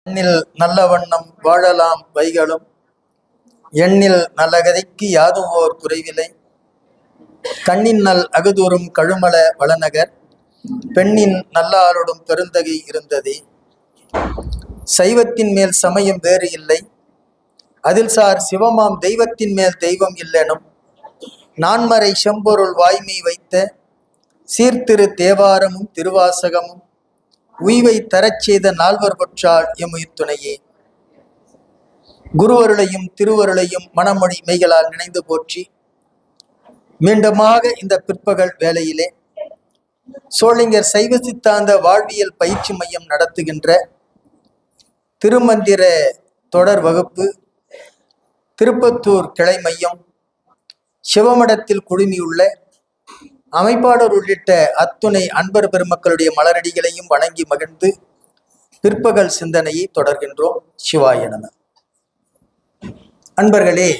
எண்ணில் நல்ல வண்ணம் வாழலாம் வைகளும் எண்ணில் நல்ல கதைக்கு யாதும் ஓர் குறைவில்லை. கண்ணின் நல் அகுதூறும் கழுமல வளநகர் பெண்ணின் நல்லாரோடும் பெருந்தகை இருந்ததே. சைவத்தின் மேல் சமயம் வேறு இல்லை, அதில் சார் சிவமாம் தெய்வத்தின் மேல் தெய்வம் இல்லெனும் நான்மறை செம்பொருள் வாய்மை வைத்த சீர்திரு தேவாரமும் திருவாசகமும் உய்வை தரச் செய்த நால்வர் பொற்றால் எம்முயிர் துணையே. குருவருளையும் திருவருளையும் மனமொழி மெய்களால் நினைந்து போற்றி மீண்டுமாக இந்த பிற்பகல் வேளையிலே சோழிங்கர் சைவ சித்தாந்த வாழ்வியல் பயிற்சி மையம் நடத்துகின்ற திருமந்திர தொடர் வகுப்பு திருப்பத்தூர் கிளை மையம் சிவமடத்தில் குழுமியுள்ள அமைப்பாளர் உள்ளிட்ட அத்துணை அன்பர் பெருமக்களுடைய மலரடிகளையும் வணங்கி மகிழ்ந்து பிற்பகல் சிந்தனையை தொடர்கின்றோம். சிவாய நம. அன்பர்களே,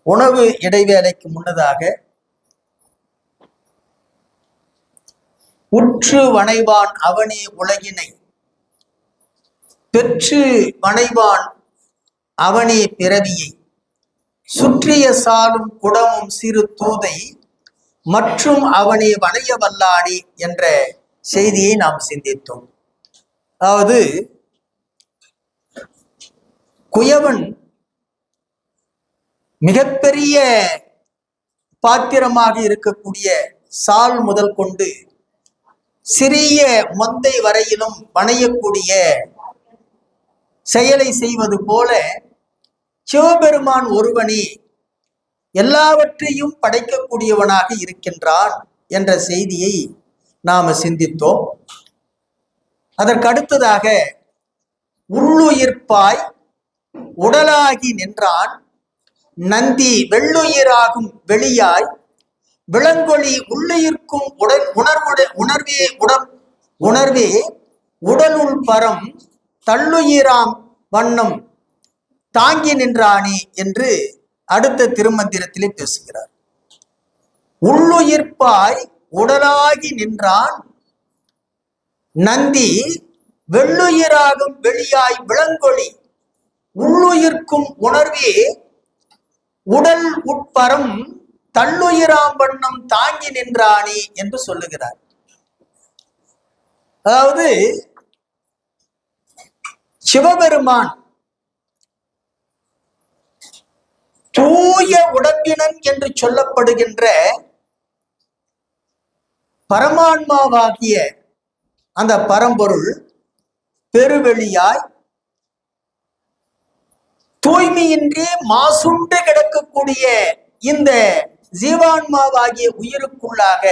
உணவு இடைவேளைக்கு முன்னதாக உற்று வணைவான் அவனே உலகினை பெற்று வணைவான் அவனே பிறவியை சுற்றிய சாலும் குடமும் சிறு தூதை மற்றும் அவனே வணைய வல்லானே என்ற செய்தியை நாம் சிந்தித்தோம். அதாவது குயவன் மிகப்பெரிய பாத்திரமாக இருக்கக்கூடிய சால் முதல் கொண்டு சிறிய மொந்தை வரையிலும் வணையக்கூடிய செயலை செய்வது போல சிவபெருமான் ஒருவனே எல்லாவற்றையும் படைக்கக்கூடியவனாக இருக்கின்றான் என்ற செய்தியை நாம சிந்தித்தோம். அதற்கு அடுத்ததாக உள்ளுயிர்ப்பாய் உடலாகி நின்றான் நந்தி வெள்ளுயிராகும் வெளியாய் விளங்கொளி உள்ளுயிர்க்கும் உணர்வே உடலுள் பரம் தள்ளுயிராம் வண்ணம் தாங்கி நின்றானே என்று அடுத்த திருமந்திரத்திலே பேசுகிறார். உள்ளுயிர்ப்பாய் உடலாகி நின்றான் நந்தி வெள்ளுயிராகும் வெளியாய் விளங்கொளி உள்ளுயிர்க்கும் உணர்வே உடல் உட்பரம் தள்ளுயிராம் வண்ணம் தாங்கி நின்றானே என்று சொல்லுகிறார். அதாவது சிவபெருமான் தூய உடம்பினன் என்று சொல்லப்படுகின்ற பரமான்மாவாகிய அந்த பரம்பொருள் பெருவெளியாய் தூய்மையின்றி மாசுண்டு கிடக்கக்கூடிய இந்த ஜீவான்மாவாகிய உயிருக்குள்ளாக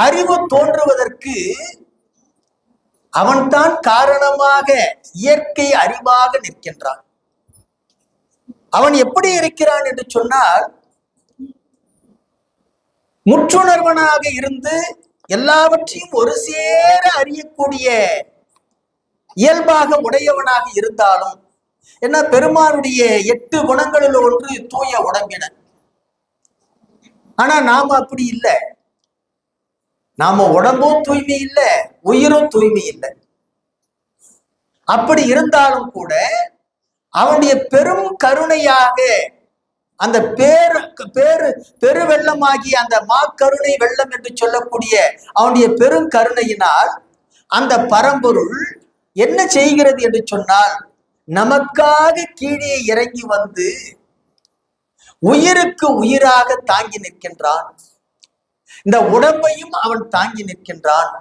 அறிவு தோன்றுவதற்கு அவன்தான் காரணமாக இயற்கை அறிவாக நிற்கின்றான். அவன் எப்படி இருக்கிறான் என்று சொன்னால், முற்றுணர்வனாக இருந்து எல்லாவற்றையும் ஒரு சேர அறியக்கூடிய இயல்பாக உடையவனாக இருந்தாலும், என்ன பெருமானுடைய 8 குணங்களில் ஒன்று தூய உடம்பினன். ஆனா நாம அப்படி இல்லை. நாம உடம்பும் தூய்மை இல்லை, உயிரும் தூய்மை இல்லை. அப்படி இருந்தாலும் கூட அவனுடைய பெரும் கருணையாக அந்த பெருவெள்ளமாகிய அந்த மாக்கருணை வெள்ளம் என்று சொல்லக்கூடிய அவனுடைய பெரும் கருணையினால் அந்த பரம்பொருள் என்ன செய்கிறது என்று சொன்னால், நமக்காக கீழே இறங்கி வந்து உயிருக்கு உயிராக தாங்கி நிற்கின்றான். இந்த உடம்பையும் அவன் தாங்கி நிற்கின்றான்.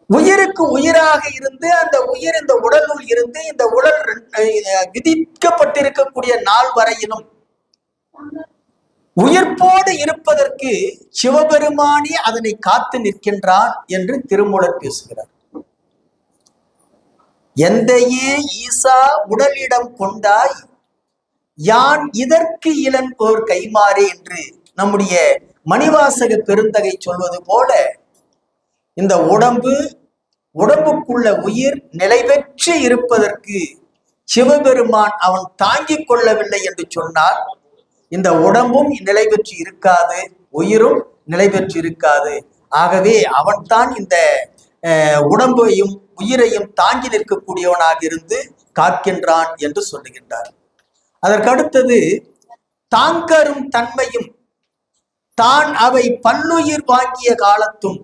உயிருக்கு உயிராக இருந்து அந்த உயிர் இந்த உடலுள் இருந்து இந்த உடல் விதிக்கப்பட்டிருக்கக்கூடிய நாள் வரையிலும் உயிர்ப்போடு இருப்பதற்கு சிவபெருமானே அதனை காத்து நிற்கின்றான் என்று திருமூலர் பேசுகிறார். எந்தையே ஈசா உடலிடம் கொண்டாய் யான் இதற்கு இளன் போர் கைமாறே என்று நம்முடைய மணிவாசக பெருந்தகை சொல்வது போல, இந்த உடம்புக்குள்ள உயிர் நிலை பெற்று இருப்பதற்கு சிவபெருமான் அவன் தாங்கிக் கொள்ளவில்லை என்று சொன்னால் இந்த உடம்பும் நிலை பெற்று இருக்காது, உயிரும் நிலை பெற்று இருக்காது. ஆகவே அவன்தான் இந்த உடம்பையும் உயிரையும் தாங்கி நிற்கக்கூடியவனாக இருந்து காக்கின்றான் என்று சொல்லுகின்றார். அதற்கடுத்தது தாங்கரும் தன்மையும் தான் அவை பல்லுயிர் வாங்கிய காலத்தும்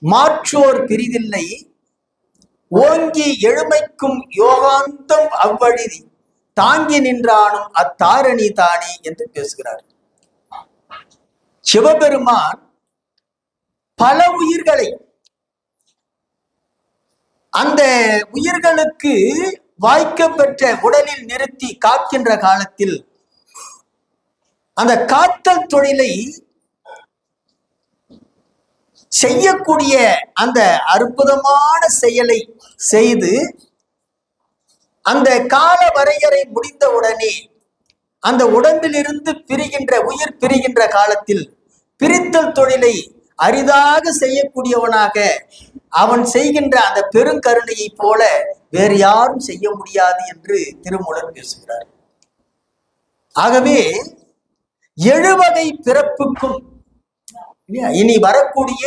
மாற்றோர் பிரிதில்லை ஓங்கி எழுமைக்கும் யோகாந்தம் அவ்வழி தாங்கி நின்றானும் அத்தாரணி தானே என்று பேசுகிறார். சிவபெருமான் பல உயிர்களை அந்த உயிர்களுக்கு வாய்க்கப்பெற்ற உடலில் நிறுத்தி காக்கின்ற காலத்தில் அந்த காத்தல் தொழிலை செய்யக்கூடிய அந்த அற்புதமான செயலை செய்து அந்த கால வரையறை முடிந்தவுடனே அந்த உடம்பிலிருந்து பிரிகின்ற உயிர் பிரிகின்ற காலத்தில் பிரித்தல் தொழிலை அரிதாக செய்யக்கூடியவனாக அவன் செய்கின்ற அந்த பெருங்கருணையை போல வேறு யாரும் செய்ய முடியாது என்று திருமூலர் பேசுகிறார். ஆகவே 7 வகை பிறப்புக்கும் இனி வரக்கூடிய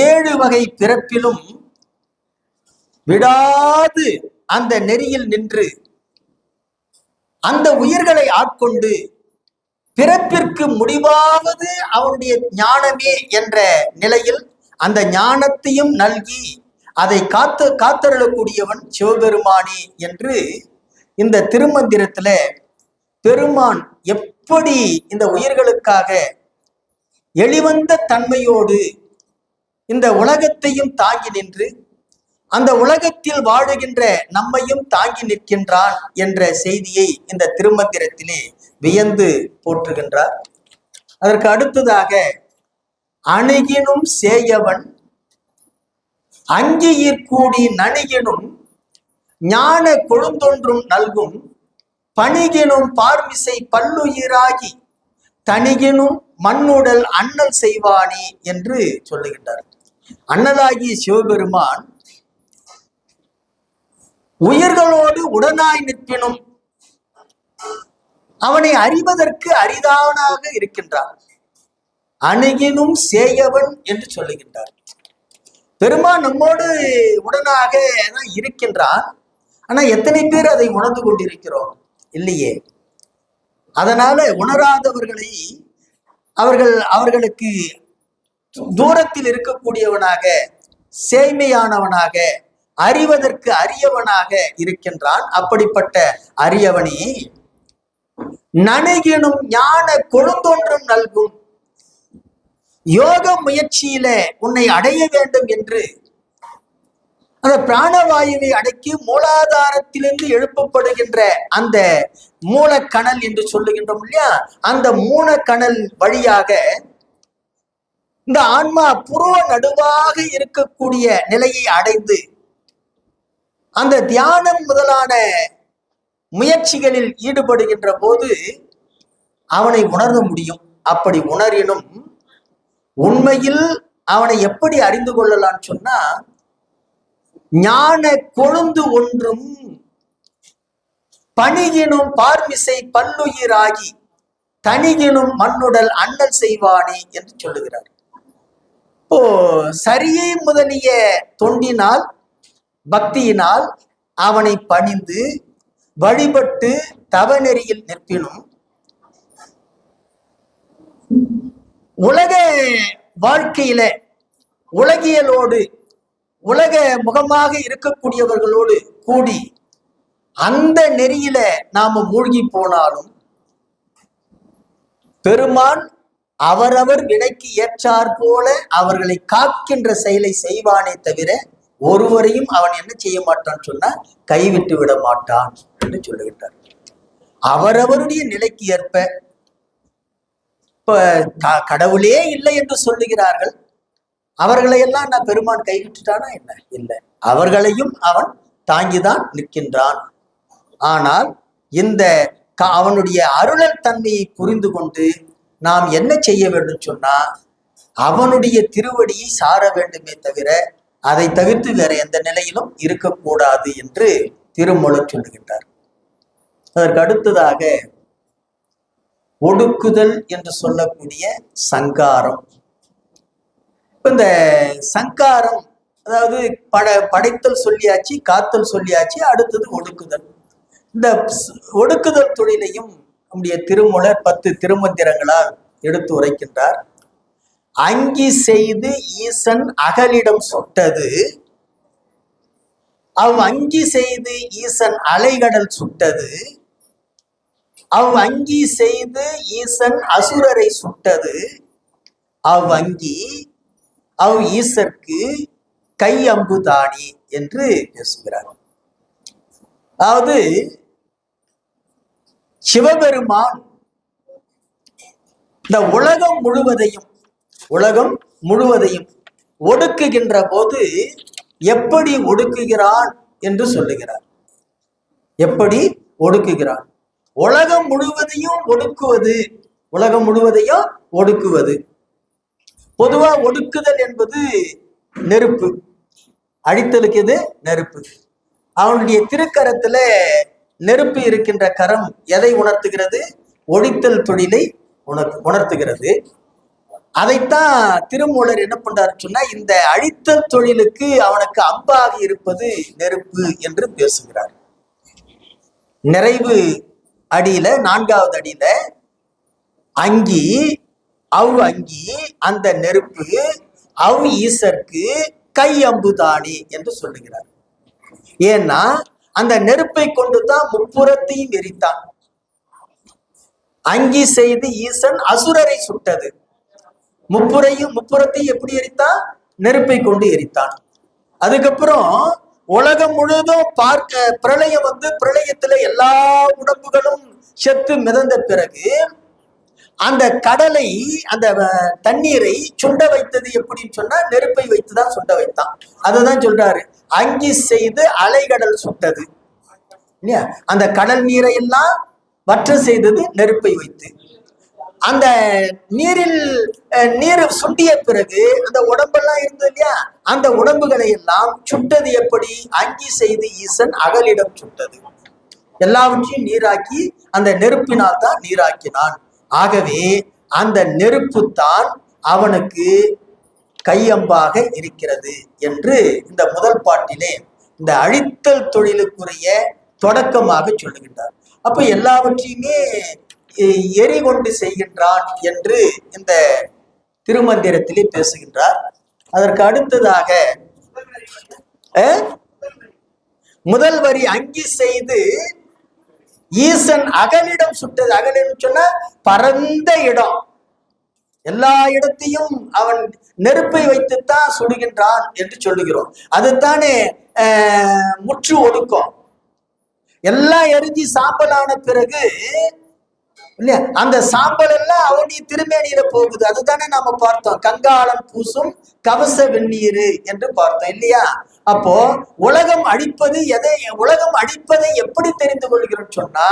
7 வகை பிறப்பிலும் விடாது அந்த நெறியில் நின்று அந்த உயிர்களை ஆட்கொண்டு பிறப்பிற்கு முடிவாவது அவனுடைய ஞானமே என்ற நிலையில் அந்த ஞானத்தையும் நல்கி அதை காத்தருளக்கூடியவன் சிவபெருமானே என்று இந்த திருமந்திரத்துல பெருமான் எப்படி இந்த உயிர்களுக்காக எளிவந்த தன்மையோடு இந்த உலகத்தையும் தாங்கி நின்று அந்த உலகத்தில் வாழுகின்ற நம்மையும் தாங்கி நிற்கின்றான் என்ற செய்தியை இந்த திருமந்திரத்திலே வியந்து போற்றுகின்றார். அதற்கு அடுத்ததாக அணுகினும் சேயவன் அங்கியிற்கூடி நணுகினும் ஞான கொழுந்தொன்றும் நல்கும் பணிகினும் பார்மிசை பல்லுயிராகி தணிகினும் மண்ணுடல் அண்ணல் செய்வானே என்று சொல்லுகின்றார். அண்ணலாகிய சிவபெருமான் உயிர்களோடு உடனாய் நிற்பினும் அவனை அறிவதற்கு அரிதானாக இருக்கின்றான். அணுகினும் சேயவன் என்று சொல்லுகின்றார். பெருமான் நம்மோடு உடனாக தான் இருக்கின்றான். ஆனா எத்தனை பேர் அதை உணர்ந்து கொண்டிருக்கிறோம்? இல்லையே. அதனால உணராதவர்களை அவர்களுக்கு தூரத்தில் இருக்கக்கூடியவனாக சேய்மையானவனாக அறிவதற்கு அரியவனாக இருக்கின்றான். அப்படிப்பட்ட அரியவனே நணுகினும் ஞான கொழுந்தொன்றும் நல்கும் யோக முயற்சியில உன்னை அடைய வேண்டும் என்று அந்த பிராணவாயுவை அடக்கி மூலாதாரத்திலிருந்து எழுப்பப்படுகின்ற அந்த மூலக்கணல் என்று சொல்லுகின்றோம் இல்லையா, அந்த மூலக்கணல் வழியாக இந்த ஆன்மா புருவ நடுவாக இருக்கக்கூடிய நிலையை அடைந்து அந்த தியானம் முதலான முயற்சிகளில் ஈடுபடுகின்ற போது அவனை உணர முடியும். அப்படி உணரினும் உண்மையில் அவனை எப்படி அறிந்து கொள்ளலான்னு சொன்னா, ஞான கொழுந்து ஒன்றும் பணிகினும் பார்மிசை பல்லுயிராகி தணிகினும் மண்ணுடல் அண்ணல் செய்வானே என்று சொல்லுகிறார். இப்போ சரியை முதலிய தொண்டினால் பக்தியினால் அவனை பணிந்து வழிபட்டு தவநெறியில் நிற்பினும் உலக வாழ்க்கையில உலகியலோடு உலக முகமாக இருக்கக்கூடியவர்களோடு கூடி அந்த நெறியில நாம மூழ்கி போனாலும் பெருமான் அவரவர் வினைக்கு ஏற்றார் போல அவர்களை காக்கின்ற செயலை செய்வானே தவிர ஒருவரையும் அவன் என்ன செய்ய மாட்டான் சொன்னா கைவிட்டு விட மாட்டான் என்று சொல்லுகின்றார். அவரவருடைய நிலைக்கு ஏற்ப இப்ப கடவுளே இல்லை என்று சொல்லுகிறார்கள். அவர்களையெல்லாம் நான் பெருமான் கைவிட்டுட்டானா என்ன? இல்லை, அவர்களையும் அவன் தாங்கிதான் நிற்கின்றான். ஆனால் இந்த அவனுடைய அருளல் தன்மையை புரிந்து கொண்டு நாம் என்ன செய்ய வேண்டும் சொன்னா அவனுடைய திருவடியை சார வேண்டுமே தவிர அதை தவிர்த்து வேற எந்த நிலையிலும் இருக்கக்கூடாது என்று திருமூலர் சொல்லுகின்றார். அதற்கு அடுத்ததாக ஒடுக்குதல் என்று சொல்லக்கூடிய சங்காரம். இந்த சங்காரம் அதாவது படைத்தல் சொல்லியாச்சு, காத்தல் சொல்லியாச்சு, அடுத்தது ஒடுக்குதல். இந்த ஒடுக்குதல் தொழிலையும் நம்முடைய திருமூலர் 10 திருமந்திரங்களால் எடுத்து உரைக்கின்றார். அங்கி செய்து ஈசன் அகலிடம் சுட்டது, அங்கி செய்து ஈசன் அலைகடல் சுட்டது, அங்கி செய்து ஈசன் அசுரரை சுட்டது, அங்கி ஈசற்கு கை அம்புதானி என்று பேசுகிறார். அதாவது சிவபெருமான் இந்த உலகம் முழுவதையும் ஒடுக்குகின்ற போது எப்படி ஒடுக்குகிறான் என்று சொல்லுகிறார். எப்படி ஒடுக்குகிறான்? உலகம் முழுவதையும் ஒடுக்குவது. பொதுவா ஒடுக்குதல் என்பது நெருப்பு, அழித்தலுக்கு இது நெருப்பு. அவனுடைய திருக்கரத்துல நெருப்பு இருக்கின்ற கரம் எதை உணர்த்துகிறது? ஒழித்தல் தொழிலை உணர்த்துகிறது. அதைத்தான் திருமூலர் என்ன பண்றாரு சொன்னா, இந்த அழித்தல் தொழிலுக்கு அவனுக்கு அம்பாக இருப்பது நெருப்பு என்று பேசுகிறார். நிறைவு அடியில 4வது அடியில அங்கி அந்த நெருப்பு ஈசற்கு கை அம்புதானி என்று சொல்லுகிறார். ஏன்னா அந்த நெருப்பை கொண்டுதான் முப்புறத்தையும் எரித்தான். அங்கி செய்து ஈசன் அசுரரை சுட்டது. முப்புறத்தையும் எப்படி எரித்தான்? நெருப்பை கொண்டு எரித்தான். அதுக்கப்புறம் உலகம் முழுவதும் பிரளயம் பிரளயத்துல எல்லா உடம்புகளும் செத்து மிதந்த பிறகு அந்த கடலை, அந்த தண்ணீரை சுண்ட வைத்தது எப்படின்னு சொன்னா நெருப்பை வைத்துதான் சுண்ட வைத்தான். அதுதான் சொல்றாரு, அங்கி செய்து அலைகடல் சுட்டது இல்லையா? அந்த கடல் நீரை எல்லாம் வற்ற செய்தது நெருப்பை வைத்து. அந்த நீர் சுண்டிய பிறகு அந்த உடம்பெல்லாம் இருந்தது இல்லையா, அந்த உடம்புகளை எல்லாம் சுட்டது எப்படி? அங்கி செய்து ஈசன் அகலிடம் சுட்டது. எல்லாவற்றையும் நீராக்கி அந்த நெருப்பினால் தான் நீராக்கினான். ஆகவே அந்த நெருப்பு தான் அவனுக்கு கையம்பாக இருக்கிறது என்று இந்த முதல் பாட்டிலே இந்த அழித்தல் தொழிலுக்குரிய தொடக்கமாக சொல்லுகின்றார். அப்ப எல்லாவற்றையுமே எரிகொண்டு செய்கின்றான் என்று இந்த திருமந்திரத்திலே பேசுகின்றார். அதற்கு அடுத்ததாக முதல் வரி அங்கி செய்து ஈசன் அகலிடம் சுட்டது. அகலிடம் சொன்னா பரந்த இடம், எல்லா இடத்தையும் அவன் நெருப்பை வைத்துத்தான் சுடுகின்றான் என்று சொல்லுகிறோம். அதுதானே முற்று ஒடுக்கம். எல்லாம் எரிஞ்சு சாம்பலான பிறகு இல்லையா, அந்த சாம்பல் எல்லாம் அவனுடைய திருமேனியில போகுது. அதுதானே நாம பார்த்தோம், கங்காளம் பூசும் கவச வெந்நீர் என்று பார்த்தோம் இல்லையா? அப்போ உலகம் அழிப்பதை எப்படி தெரிந்து கொள்கிறோம் சொன்னா,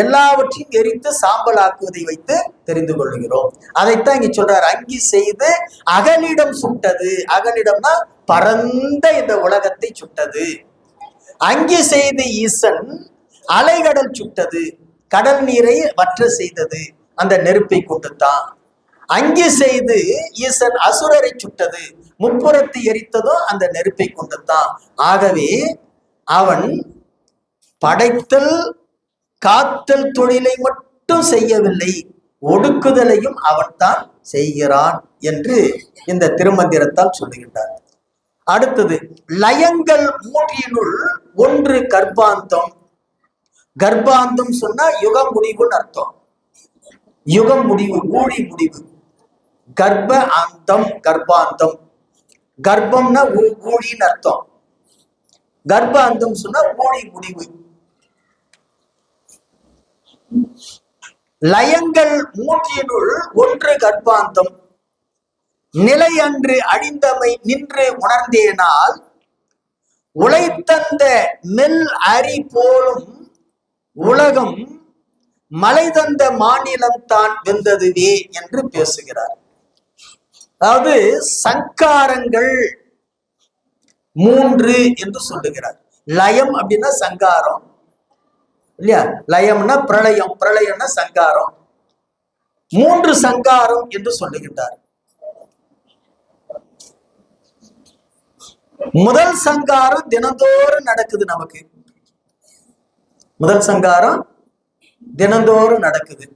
எல்லாவற்றையும் எரித்து சாம்பலாக்குவதை வைத்து தெரிந்து கொள்கிறோம். அதைத்தான் இங்க சொல்றாரு, அங்கி செய்து அகலிடம் சுட்டது. அகலிடம்னா பரந்த இந்த உலகத்தை சுட்டது. அங்கி செய்து ஈசன் அலைகடல் சுட்டது, கடல் நீரை வற்ற செய்தது அந்த நெருப்பை கொண்டுதான். அங்கி செய்து ஈசன் அசுரரை சுட்டது, முப்புறத்தை எரித்ததும் அந்த நெருப்பை கொண்டுதான். ஆகவே அவன் படைத்தல் காத்தல் தொழிலை மட்டும் செய்யவில்லை, ஒடுக்குதலையும் அவன் தான் செய்கிறான் என்று இந்த திருமந்திரத்தால் சொல்லுகின்றார். அடுத்தது, லயங்கள் 3னுள் 1 கர்ப்பாந்தம். கர்ப்பாந்தம் சொன்னா யுக முடிவுன்னு அர்த்தம். யுகம் முடிவு, ஊழி முடிவு. கர்ப்ப அந்தம், கர்ப்பாந்தம். கர்ப்பம்னா ஊழின்னு அர்த்தம். கர்ப்பாந்தம் சொன்னா ஊழி முடிவு. லயங்கள் 3னுள் 1 கர்ப்பாந்தம். நிலை அன்று அழிந்தமை நின்று உணர்ந்தேனால் உழைத்தந்த மெல் அரி போலும் உலகம் மலை தந்த மாநிலம் தான் வெந்ததுவே என்று பேசுகிறார். அதாவது சங்காரங்கள் 3 என்று சொல்லுகிறார். லயம் அப்படின்னா சங்காரம் இல்லையா? லயம்னா பிரளயம், பிரளயம்னா சங்காரம். 3 சங்காரம் என்று சொல்லுகின்றார். முதல் சங்காரம் தினந்தோறும் நடக்குது நமக்கு. முதல் சங்காரம் தினந்தோறும் நடக்குது.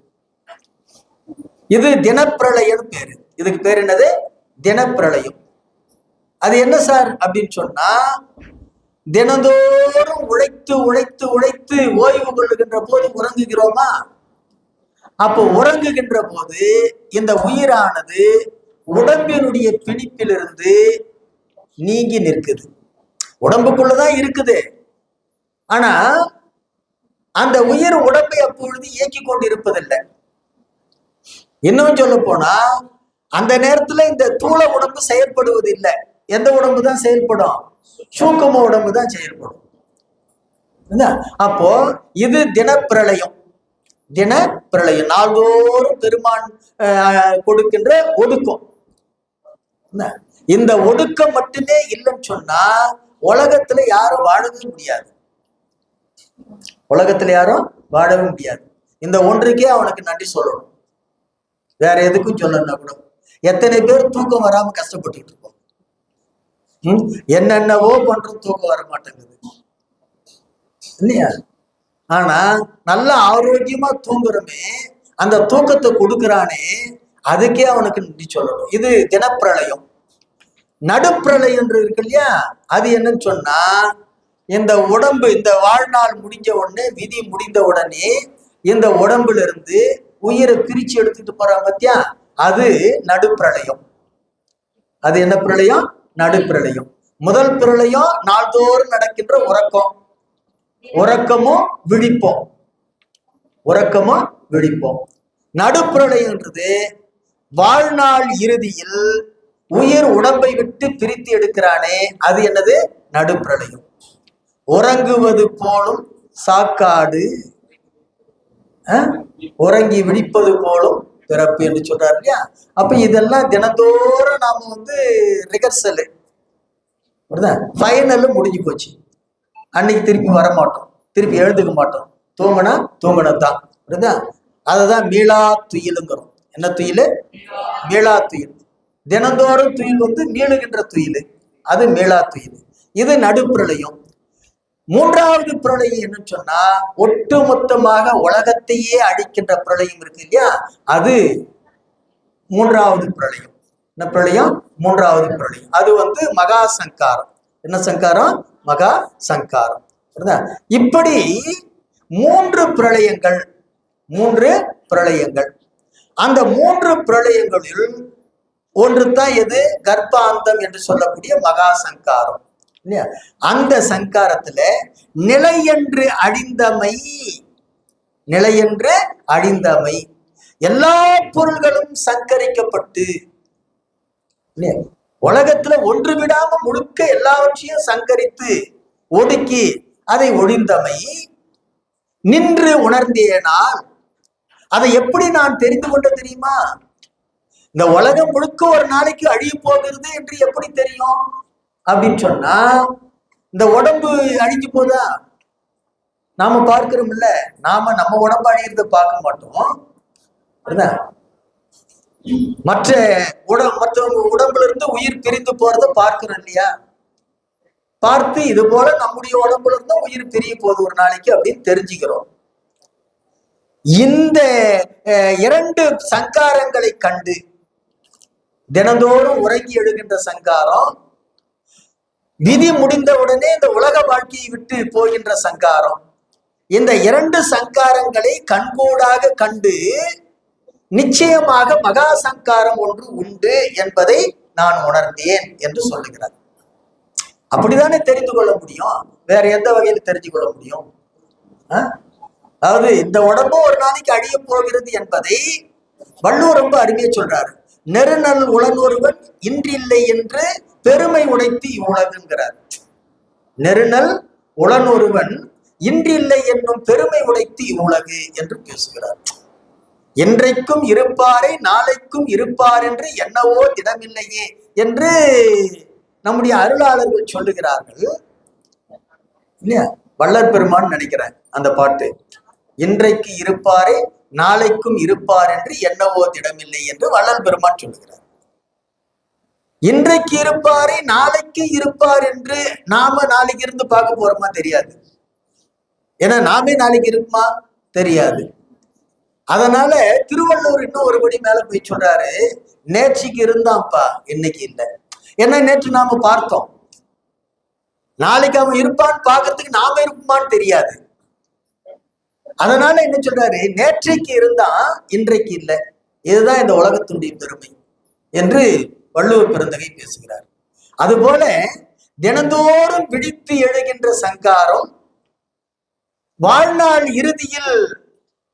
இது தினப்பிரளயம் பேரு. இதுக்கு பேர் என்னது? தினப்பிரளயம். அது என்ன சார் அப்படின்னு சொன்னா, தினந்தோறும் உழைத்து உழைத்து உழைத்து ஓய்வு கொள்ளுகின்ற போது உறங்குகிறோமா? அப்போ உறங்குகின்ற போது இந்த உயிரானது உடம்பினுடைய பிடிப்பிலிருந்து நீங்கி நிற்குது. உடம்புக்குள்ளதான் இருக்குது. ஆனா அந்த உயிர் உடம்பை அப்பொழுது இயக்கி கொண்டு இருப்பதில்லை. இன்னும் சொல்ல போனா அந்த நேரத்துல இந்த தூள உடம்பு செயல்படுவது இல்லை. எந்த உடம்பு தான் செயல்படும்? சூக்கும உடம்பு தான் செயல்படும். அப்போ இது தினப்பிரளயம். தினப்பிரளயம் நாள்தோறும் பெருமான் கொடுக்கின்ற ஒடுக்கம். இந்த ஒடுக்கம் மட்டுமே இல்லைன்னு சொன்னா உலகத்துல யாரும் வாழவே முடியாது. உலகத்துல யாரும் வாழவே முடியாது. இந்த ஒன்றுக்கே அவனுக்கு நன்றி சொல்லணும். வேற எதுக்கும் சொல்லணும்னா கூட எத்தனை பேர் தூக்கம் வராம கஷ்டப்பட்டு இருக்கோம். என்னென்னவோ பண்றோம், தூக்கம் வர மாட்டேங்குது இல்லையா? ஆனா நல்ல ஆரோக்கியமா தூங்குறோமே, அந்த தூக்கத்தை கொடுக்குறானே, அதுக்கே அவனுக்கு நன்றி சொல்லணும். இது தினப்பிரளயம். நடுப்பிரளயம் என்று இருக்கு இல்லையா? அது என்னன்னு சொன்னா, இந்த உடம்பு இந்த வாழ்நாள் முடிஞ்ச உடனே, விதி முடிந்த உடனே இந்த உடம்புல இருந்து உயிரை பிரிச்சு எடுத்துட்டு போறான் பத்தியா, அது நடுப்பிரளயம். அது என்ன பிரளயம்? நடுப்பிரளயம். முதல் பிரளயம் நாள்தோறும் நடக்கின்ற உறக்கம். உறக்கமும் விழிப்போம். உறக்கமும் விழிப்போம். நடுப்பிரளயம்ன்றது வாழ்நாள் இறுதியில் உயிர் உடம்பை விட்டு பிரித்து எடுக்கிறானே, அது என்னது? நடுப்பிரளயம். உறங்குவது போலும் சாக்காடு, உறங்கி விழிப்பது போலும் பிறப்பு என்று சொல்றாரு இல்லையா? அப்ப இதெல்லாம் தினந்தோறும் நாம ரிகர்சல், ஃபைனல் முடிஞ்சு போச்சு. அன்னைக்கு திருப்பி வர மாட்டோம், திருப்பி எழுதுக்க மாட்டோம். தூங்கினா தூங்கினதான். அததான் மீளா துயிலுங்கிறோம். என்ன துயில்? மீளா துயில். தினந்தோறும் துயில் மீளுகின்ற துயில், அது மீளா துயில். இது நடுப்பிரளயம். மூன்றாவது பிரளயம் என்னன்னு சொன்னா, ஒட்டுமொத்தமாக உலகத்தையே அழிக்கின்ற பிரளயம் இருக்கு இல்லையா? அது மூன்றாவது பிரளயம். என்ன பிரளயம்? மூன்றாவது பிரளயம். அது மகா சங்காரம். என்ன சங்காரம்? மகா சங்காரம். இப்படி மூன்று பிரளயங்கள். மூன்று பிரளயங்கள். அந்த மூன்று பிரளயங்களில் ஒன்று தான் எது? கர்ப்பாந்தம் என்று சொல்லக்கூடிய மகா சங்காரம். அந்த சங்காரத்துல நிலையென்று அழிந்தமை, நிலையென்று அழிந்தமை, எல்லா பொருள்களும் சங்கரிக்கப்பட்டு, உலகத்துல ஒன்று விடாம முழுக்க எல்லாவற்றையும் சங்கரித்து ஒடுக்கி அதை ஒழிந்தமை நின்று உணர்ந்தேனால், அதை எப்படி நான் தெரிந்து கொண்ட தெரியுமா? இந்த உலகம் முழுக்க ஒரு நாளைக்கு அழிய போகிறது என்று எப்படி தெரியும் அப்படின்னு சொன்னா, இந்த உடம்பு அழிஞ்சு போதா? நாம பார்க்கிறோம் இல்ல, நாம நம்ம உடம்பு அழியறத பார்க்க மாட்டோம். மற்றவங்க உடம்புல இருந்து உயிர் பிரிந்து போறத பார்க்கிறோம் இல்லையா? பார்த்து இது போல நம்முடைய உடம்புல இருந்து உயிர் பிரிய போகுது ஒரு நாளைக்கு அப்படின்னு தெரிஞ்சுக்கிறோம். இந்த இரண்டு சங்காரங்களை கண்டு, தினந்தோறும் உறங்கி எழுகின்ற சங்காரம், விதி முடிந்த உடனே இந்த உலக வாழ்க்கையை விட்டு போகின்ற சங்காரம், இந்த இரண்டு சங்காரங்களை கண்கூடாக கண்டு நிச்சயமாக மகா சங்காரம் ஒன்று உண்டு என்பதை நான் உணர்ந்தேன் என்று சொல்லுகிறார். அப்படித்தானே தெரிந்து கொள்ள முடியும். வேற எந்த வகையில் தெரிஞ்சு கொள்ள முடியும்? அதாவது இந்த உடம்பு ஒரு நாளைக்கு அழிய போகிறது என்பதை வள்ளுவர் ரொம்ப அருமையா சொல்றாரு. நெருநல் உளனொருவன் இன்றில்லை என்று பெருமை உடைத்து இவ்வுலகுங்கிறார். நெருநல் உளனொருவன் இன்றில்லை என்னும் பெருமை உடைத்து இவ்வுலகு என்று பேசுகிறார். என்றைக்கும் இருப்பாரை நாளைக்கும் இருப்பார் என்று என்னவோ திடமில்லையே என்று நம்முடைய அருளாளர்கள் சொல்லுகிறார்கள் இல்லையா? வள்ளற் பெருமான் நினைக்கிறேன் அந்த பாட்டு. இன்றைக்கு இருப்பாரே நாளைக்கும் இருப்பார் என்று என்னவோ திடமில்லை என்று வள்ளல் பெருமான் சொல்லுகிறார். இன்றைக்கு இருப்பாரை நாளைக்கு இருப்பார் என்று நாம நாளைக்கு இருந்து பார்க்க போறோமா தெரியாது. ஏன்னா நாமே நாளைக்கு இருக்குமா தெரியாது. அதனால திருவள்ளுவர் இன்னும் ஒருபடி மேல போய் சொல்றாரு, நேற்றுக்கு இருந்தான்ப்பா இன்னைக்கு இல்லை. ஏன்னா நேற்று நாம பார்த்தோம், நாளைக்கு அவன் இருப்பான்னு பாக்குறதுக்கு நாம இருப்போமான்னு தெரியாது. அதனால என்ன சொல்றாரு, நேற்றைக்கு இருந்தான் இன்றைக்கு இல்லை. இதுதான் இந்த உலகத்துடைய பெருமை என்று வள்ளுவர் பெருந்தகை பேசுகிறார். அதுபோல தினந்தோறும் விழித்து எழுகின்ற சங்காரம், வாழ்நாள் இறுதியில்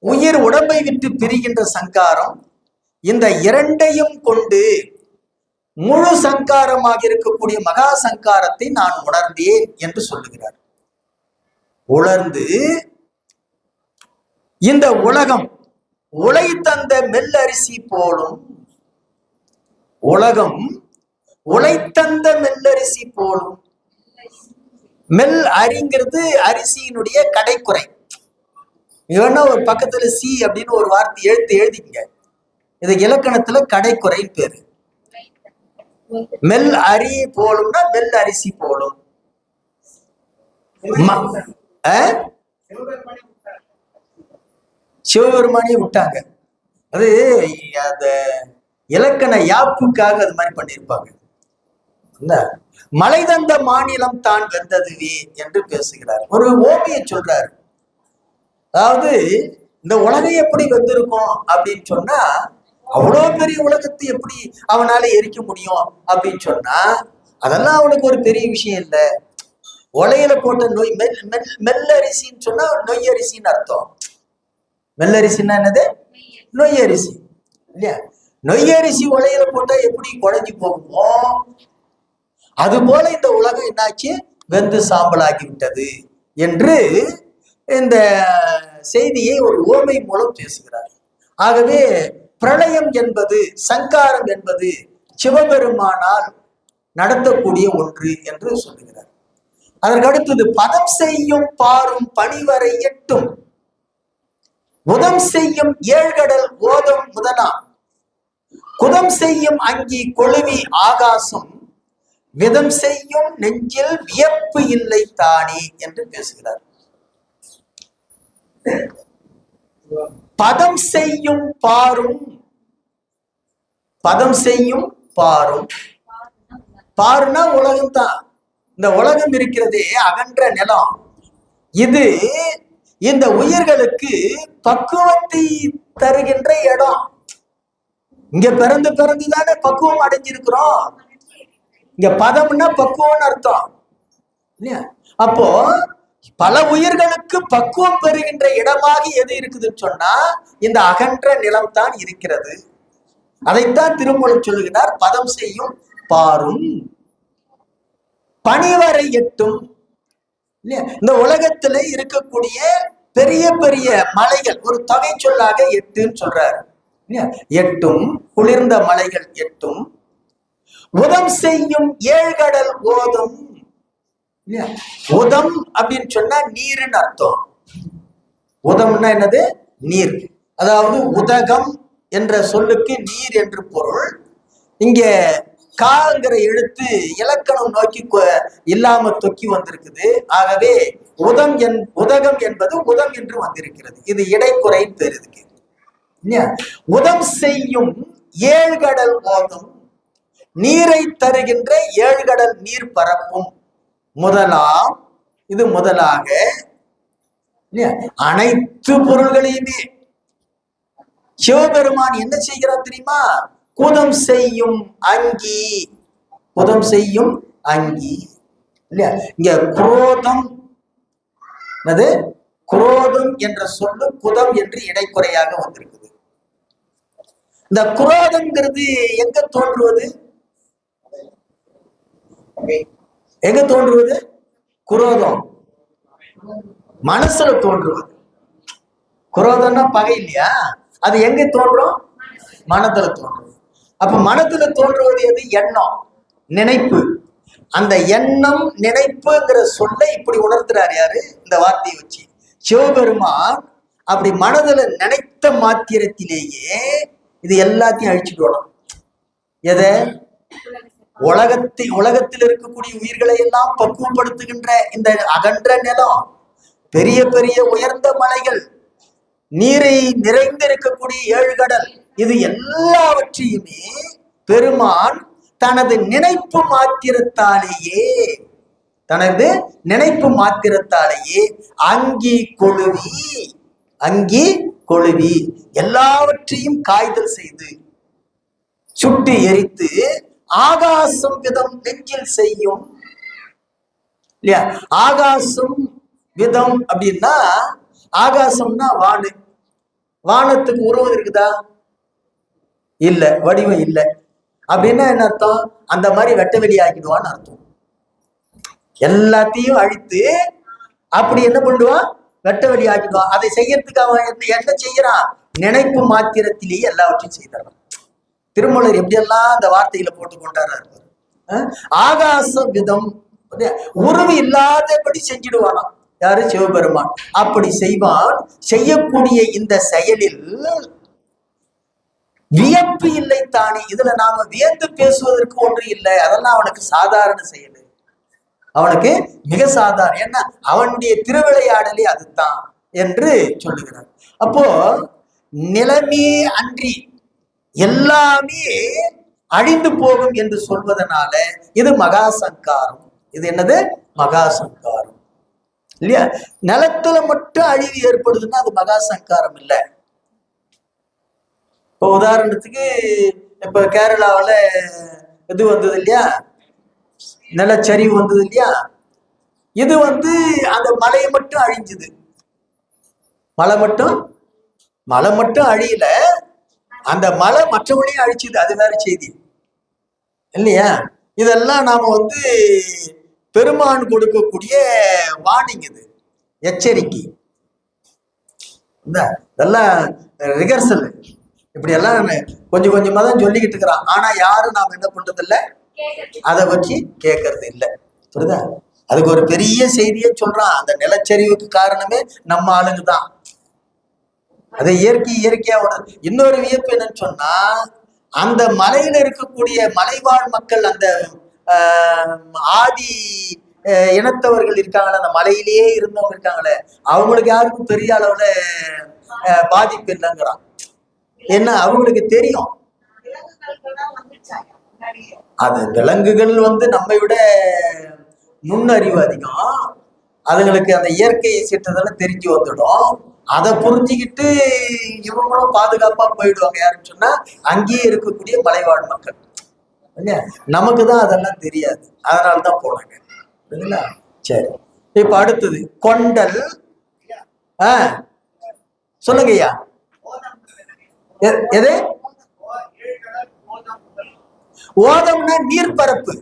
உயிர் உடம்பை விட்டு பிரிகின்ற சங்காரம், இந்த இரண்டையும் கொண்டு முழு சங்காரமாக இருக்கக்கூடிய மகா சங்காரத்தை நான் உணர்ந்தேன் என்று சொல்லுகிறார். உணர்ந்து இந்த உலகம் உலை தந்த மெல்லரிசி போலும், உலகம் உலை தந்த மெல்லரிசி போலும். மெல் அரிங்கிறது அரிசியினுடைய கடைக்குறை. இவன்னா ஒரு பக்கத்துல சி அப்படின்னு ஒரு வார்த்தை எழுதிங்க. இது இலக்கணத்துல கடைக்குறை பேரு. மெல் அரி போலும்னா மெல் அரிசி போலும். சிவபெருமானியை விட்டாங்க. அது அந்த இலக்கண யாப்புக்காக அது மாதிரி பண்ணியிருப்பாங்க. மலை தந்த மாநிலம் தான் வெந்ததுவே என்று பேசுகிறார். ஒரு ஓமையை சொல்றாரு. அதாவது இந்த உலகம் எப்படி வந்திருக்கும் அப்படின்னு சொன்னா, அவ்வளோ பெரிய உலகத்தை எப்படி அவனால எரிக்க முடியும் அப்படின்னு சொன்னா, அதெல்லாம் அவனுக்கு ஒரு பெரிய விஷயம் இல்லை. உலையில போட்ட நொய் மெல்லரிசின்னு சொன்னா நொய்யரிசின்னு அர்த்தம். மெல்லரிசின்னா என்னது? நொய்யரிசி இல்லையா? நொய்யரிசி உலையில போட்டா எப்படி குழஞ்சி போகுமோ, அது போல இந்த உலகம் என்னாச்சு, வெந்து சாம்பலாகி விட்டது என்று இந்த செய்தியை ஒரு ஓமை மூலம் பேசுகிறார். ஆகவே பிரளயம் என்பது, சங்காரம் என்பது சிவபெருமானால் நடத்தக்கூடிய ஒன்று என்று சொல்லுகிறார். அதற்கு அடுத்தது பதம் செய்யும் பாரும் பணிவரை எட்டும், உதம் செய்யும் ஏழ்கடல் ஓதம் முதலாம், குதம் செய்யும் அங்கி கொழுவி ஆகாசம், விதம் செய்யும் நெஞ்சில் வியப்பு இல்லை தானே என்று பேசுகிறார். பதம் செய்யும் பாரும், பதம் செய்யும் பாரும், பாருனா உலகம் தான். இந்த உலகம் இருக்கிறதே அகன்ற நிலம். இது இந்த உயிர்களுக்கு பக்குவத்தை தருகின்ற இடம். இங்க பிறந்து தானே பக்குவம் அடைஞ்சிருக்கிறோம். இங்க பதம்னா பக்குவம்னு அர்த்தம் இல்லையா? அப்போ பல உயிர்களுக்கு பக்குவம் பெறுகின்ற இடமாக எது இருக்குதுன்னு சொன்னா இந்த அகன்ற நிலம் தான் இருக்கிறது. அதைத்தான் திருமூலர் சொல்லுகிறார், பதம் செய்யும் பாரும் பணிவரை எட்டும். இந்த உலகத்துல இருக்கக்கூடிய பெரிய பெரிய மலைகள் ஒரு தொகை சொல்லாக எட்டுன்னு சொல்றாரு. எட்டும் குளிர்ந்த மலைகள் எட்டும், உதம் செய்யும் ஏழ்கடல் ஓதும். உதம் அப்படின்னு சொன்னா நீர்னு அர்த்தம். உதம்னா என்னது? நீர். அதாவது உதகம் என்ற சொல்லுக்கு நீர் என்று பொருள். இங்க காங்கிற எழுத்து இலக்கணம் நோக்கி இல்லாம தொக்கி வந்திருக்குது. ஆகவே உதகம் என்பது உதம் என்று வந்திருக்கிறது. இது இடைக்குறைன்னு தெரியுதுக்கு. உதம் செய்யும் ஏழ்கடல் ஓதும், நீரை தருகின்ற ஏழ்கடல் நீர் பரப்பும் முதலாம். இது முதலாக அனைத்து பொருள்களையுமே சிவபெருமான் என்ன செய்கிறார் தெரியுமா? குதம் செய்யும் அங்கி, குதம் செய்யும் அங்கி இல்லையா? இங்க குரோதம், அது குரோதம் என்ற சொல்லு குதம் என்று இடைக்குறையாக வந்திருக்குது. இந்த குரோதம்ங்கிறது எங்க தோன்றுவது? எங்க தோன்றுவது? குரோதம் மனசுல தோன்றுவது. குரோதம்னா பகை இல்லையா? அது எங்க தோன்றும்? மனத்துல தோன்றும். அப்ப மனத்துல தோன்றுவது எது? எண்ணம், நினைப்பு. அந்த எண்ணம் நினைப்புங்கிற சொல்ல இப்படி உணர்த்துறாரு யாரு? இந்த வார்த்தையை வச்சு சிவபெருமான் அப்படி மனதுல நினைத்த மாத்திரத்திலேயே இது எல்லாத்தையும் அழிச்சுட்டு வரணும். எதை? உலகத்தில் இருக்கக்கூடிய உயிர்களை எல்லாம் பக்குவப்படுத்துகின்ற இந்த அகன்ற நிலம், பெரிய பெரிய உயர்ந்த மலைகள், நீரை நிறைந்திருக்கக்கூடிய 7 கடல், இது எல்லாவற்றையுமே பெருமான் தனது நினைப்பு மாத்திரத்தாலேயே அங்கி கொழுவி எல்லாவற்றையும் காய்தல் செய்து சுட்டு எரித்து ஆகாசம் விதம் நெஞ்சில் செய்யும் இல்லையா. ஆகாசம் விதம் அப்படின்னா, ஆகாசம்னா வானத்துக்கு உருவம் இருக்குதா? இல்ல, வடிவம் இல்லை. அப்படின்னா என்ன அர்த்தம்? அந்த மாதிரி வெட்ட வெளி ஆக்கிடுவான்னு அர்த்தம். எல்லாத்தையும் அழித்து அப்படி என்ன பண்ணுவான்? வெட்ட வெளி ஆக்கிடுவான். அதை செய்யறதுக்கு அவன் என்ன செய்யறான்? நினைப்பு மாத்திரத்திலேயே எல்லாவற்றையும் செய்தறான். திருமூலர் எப்படியெல்லாம் அந்த வார்த்தையில போட்டு கொண்டாரு. ஆகாச விதம் உருவு இல்லாதபடி செஞ்சிடுவானா யாரு? சிவபெருமான். அப்படி செய்வான். செய்யக்கூடிய இந்த செயலில் வியப்பு இல்லை தானே. இதுல நாம வியந்து பேசுவதற்கு ஒன்று இல்லை. அதெல்லாம் அவனுக்கு சாதாரண செயல், அவனுக்கு மிக சாதாரண. ஏன்னா அவனுடைய திருவிளையாடலே அதுதான் என்று சொல்லுகிறார். அப்போ நிலைமே அன்றி எல்லாமே அழிந்து போகும் என்று சொல்வதனால இது மகாசங்காரம். இது என்னது? மகாசங்காரம் இல்லையா. நிலத்துல மட்டும் அழிவு ஏற்படுதுன்னா அது மகாசங்காரம் இல்லை. இப்போ உதாரணத்துக்கு இப்ப கேரளாவில் இது வந்தது இல்லையா, நிலச்சரிவு வந்தது இல்லையா. இது அந்த மலை மட்டும் அழிஞ்சுது. மலை மட்டும் அழியல, அந்த மலை மற்றவங்களையும் அழிச்சுது. அது வேற செய்தி இல்லையா. இதெல்லாம் நாம பெருமான் கொடுக்கக்கூடிய வார்னிங், இது எச்சரிக்கை. இதெல்லாம் ரிகர்சல். இப்படி எல்லாம் கொஞ்சம் கொஞ்சமா தான் சொல்லிக்கிட்டு இருக்கிறான். ஆனா யாரும் நாம என்ன பண்றது இல்லை, அதை வச்சு கேட்கறது இல்லை. புரியுதா? அதுக்கு ஒரு பெரிய செய்தியே சொல்றான். அந்த நிலச்சரிவுக்கு காரணமே நம்ம ஆளுங்க தான். அதை இயற்கையா இன்னொரு வியப்பு என்னன்னு சொன்னா, அந்த மலையில இருக்கக்கூடிய மலைவாழ் மக்கள், அந்த ஆதி இனத்தவர்கள் இருக்காங்களே, அந்த மலையிலேயே இருந்தவங்க இருக்காங்களே, அவங்களுக்கு யாருக்கும் பெரிய அளவுல பாதிப்பு இல்லைங்கிறான். ஏன்னா அவங்களுக்கு தெரியும். அது விலங்குகள் நம்மை விட நுண்ணறிவு அதிகம். அதுங்களுக்கு அந்த இயற்கை சீற்றத்தெல்லாம் தெரிஞ்சு வந்துடும். அதை புரிஞ்சுக்கிட்டு இவங்களும் பாதுகாப்பா போயிடுவாங்க. யாருன்னு சொன்னா அங்கேயே இருக்கக்கூடிய மலைவாழ் மக்கள். நமக்கு தான் அதெல்லாம் தெரியாது, அதனாலதான் போனாங்க. புரியுதுங்களா? சரி, இப்ப அடுத்தது கொண்டல். சொல்லுங்க ஐயா. எது? ஓதம்னா நீர்பரப்பு.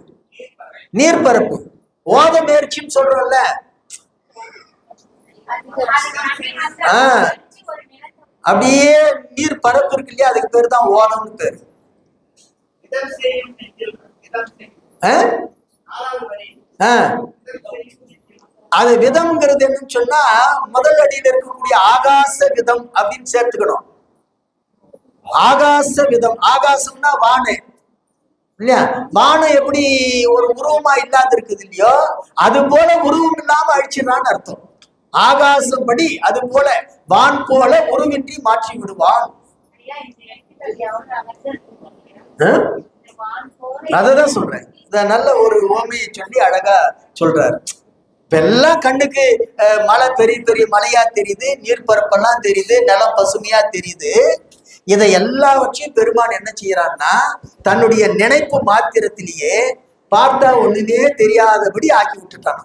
ஓத முயற்சின்னு சொல்றோம்ல. அப்படியே நீர் பரப்பு இருக்கு இல்லையா, அதுக்கு பேரு தான் ஓதம்னு பேரு. அது விதம்ங்கிறது என்னன்னு சொன்னா, முதல் அடியில் இருக்கக்கூடிய ஆகாச விதம் அப்படின்னு சேர்த்துக்கணும். ஆகாச விதம். ஆகாசம்னா வானை இல்லையா. வானம் எப்படி ஒரு உருவமா இல்லாத இருக்குது இல்லையோ, அது போல உருவம் இல்லாம அழிச்சிடறான்னு அர்த்தம். ஆகாசப்படி அது போல வான் போல உருவின்றி மாற்றி விடுவான். அததான் சொல்றேன். நல்ல ஒரு உவமையை சொல்லி அழகா சொல்றாரு. இப்ப எல்லாம் கண்ணுக்கு மலை பெரிய பெரிய மலையா தெரியுது, நீர்பரப்பெல்லாம் தெரியுது, நிலம் பசுமையா தெரியுது. இதை எல்லாவற்றையும் பெருமான் என்ன செய்யறான்னா, தன்னுடைய நினைப்பு மாத்திரத்திலேயே பார்த்தா ஒண்ணுமே தெரியாதபடி ஆக்கி விட்டுட்டான்.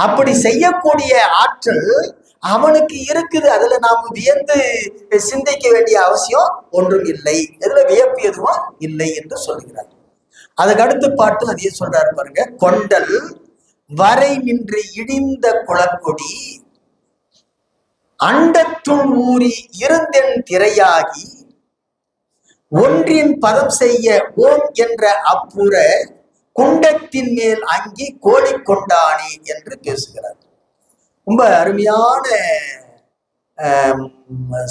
அப்படி செய்யக்கூடிய ஆற்றல் அவனுக்கு இருக்குது. அதுல நாம வியந்து சிந்திக்க வேண்டிய அவசியம் ஒன்றும் இல்லை, இதுல வியப்பு எதுவும் இல்லை என்று சொல்லுகிறார். அதுக்கு அடுத்த பாட்டு அதையே சொல்றாரு பாருங்க. கொண்டல் வரை நின்று இடிந்த குளக்கொடி அண்டத்துள் ஊறி இருந்தென் திரையாகி ஒன்றின் பதம் செய்ய ஓம் என்ற அப்புற குண்டத்தின் மேல் அங்கி கோழி கொண்டானே என்று பேசுகிறார். ரொம்ப அருமையான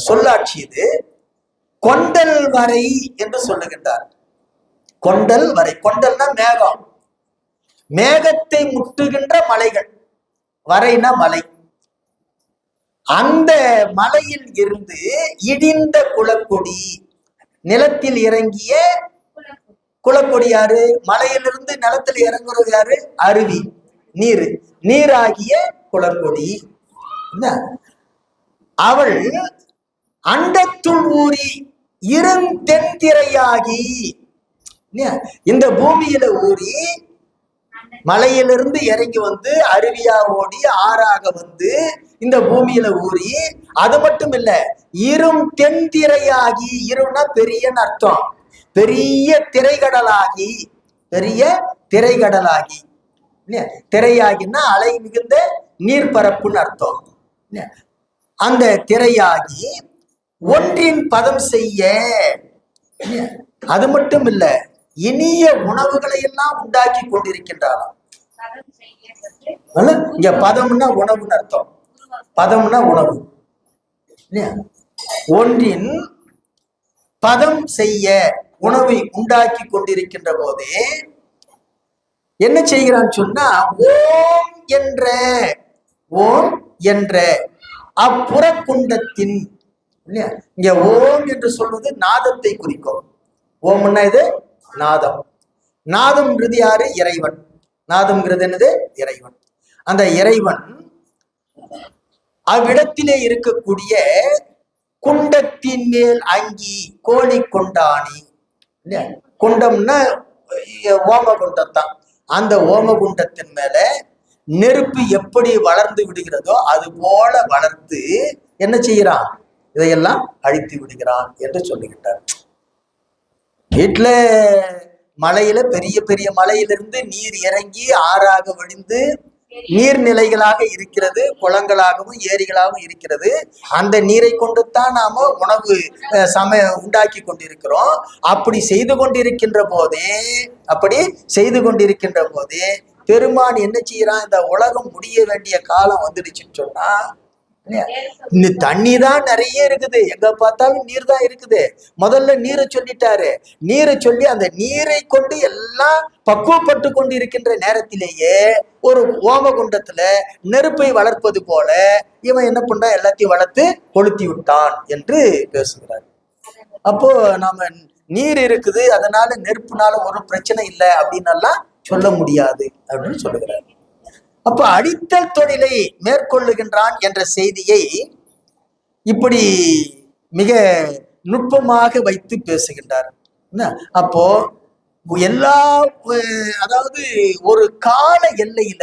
சொல்லாட்சி இது. கொண்டல் வரை என்று சொல்லுகின்றார். கொண்டல் வரை. கொண்டல்னா மேகம், மேகத்தை முட்டுகின்ற மலைகள், வரைனா மலை. அந்த மலையில் இருந்து இடிந்த குளக்கொடி, நிலத்தில் இறங்கிய குளக்கொடி யாரு? மலையிலிருந்து நிலத்தில் இறங்குறது யாரு? அருவி, நீர், நீராகிய குளக்கொடி. அவள் அண்டத்துள் ஊறி இருந்தெந்திரையாகி, இந்த பூமியில ஊறி மலையிலிருந்து இறங்கி வந்து அருவியா ஓடி ஆறாக வந்து இந்த பூமியில ஊறி, அது மட்டும் இல்ல இரும் தென்திரையாகி, இரும்னா பெரியன்னு அர்த்தம், பெரிய திரைகடலாகி, பெரிய திரைகடலாகி, திரையாகின்னா அலை மிகுந்த நீர்பரப்புன்னு அர்த்தம். அந்த திரையாகி ஒன்றின் பதம் செய்ய, அது மட்டும் இல்ல இனிய உணவுகளை எல்லாம் உண்டாக்கி கொண்டிருக்கின்றாராம். இங்க பதம்னா உணவுன்னு அர்த்தம், பதம்னா உணவு. ஒன்றின் பதம் செய்ய, உணவை உண்டாக்கி கொண்டிருக்கின்ற போதே என்ன செய்கிறான்னு சொன்னா, ஓம் என்ற, ஓம் என்ற அப்புறக்குண்டத்தின், இங்க ஓம் என்று சொல்வது நாதத்தை குறிக்கும். ஓம்னா இது நாதம். நாதம்ங்கிறது யாரு? இறைவன். நாதம்ங்கிறது என்னது? இறைவன். அந்த இறைவன் அவ்விடத்திலே இருக்கக்கூடிய குண்டத்தின் மேல் அங்கி கோழி கொண்டாணி, குண்டம்னா ஓமகுண்டம் தான். அந்த ஓமகுண்டத்தின் மேல நெருப்பு எப்படி வளர்ந்து விடுகிறதோ அது போல வளர்த்து என்ன செய்கிறான்? இதையெல்லாம் அழித்து விடுகிறான் என்று சொல்லுகின்றார். வீட்டுல மலையில பெரிய பெரிய மலையிலிருந்து நீர் இறங்கி ஆறாக வழிந்து நீர்நிலைகளாக இருக்கிறது, குளங்களாகவும் ஏரிகளாகவும் இருக்கிறது. அந்த நீரை கொண்டுத்தான் நாம உணவு உண்டாக்கி கொண்டிருக்கிறோம். அப்படி செய்து கொண்டிருக்கின்ற போதே பெருமான் என்ன செய்யறான்? இந்த உலகம் முடிய வேண்டிய காலம் வந்துடுச்சுன்னு சொன்னா, இந்த தண்ணி தான் நிறைய இருக்குது, எங்க பார்த்தாலும் நீர் தான் இருக்குது. முதல்ல நீரை சொல்லிட்டாரு. நீரை சொல்லி அந்த நீரை கொண்டு எல்லாம் பக்குவப்பட்டு கொண்டு இருக்கின்ற நேரத்திலேயே ஒரு ஓமகுண்டத்துல நெருப்பை வளர்ப்பது போல இவன் என்ன பண்றான்? எல்லாத்தையும் வளர்த்து கொளுத்தி விட்டான் என்று பேசுகிறார். அப்போ நாம நீர் இருக்குது, அதனால நெருப்புனால ஒரு பிரச்சனை இல்லை அப்படின்னு எல்லாம் சொல்ல முடியாது அப்படின்னு சொல்லுகிறார். அப்ப அடித்தல் தொழிலை மேற்கொள்ளுகின்றான் என்ற செய்தியை இப்படி மிக நுட்பமாக வைத்து பேசுகின்றார். அப்போ எல்லா, அதாவது ஒரு கால எல்லையில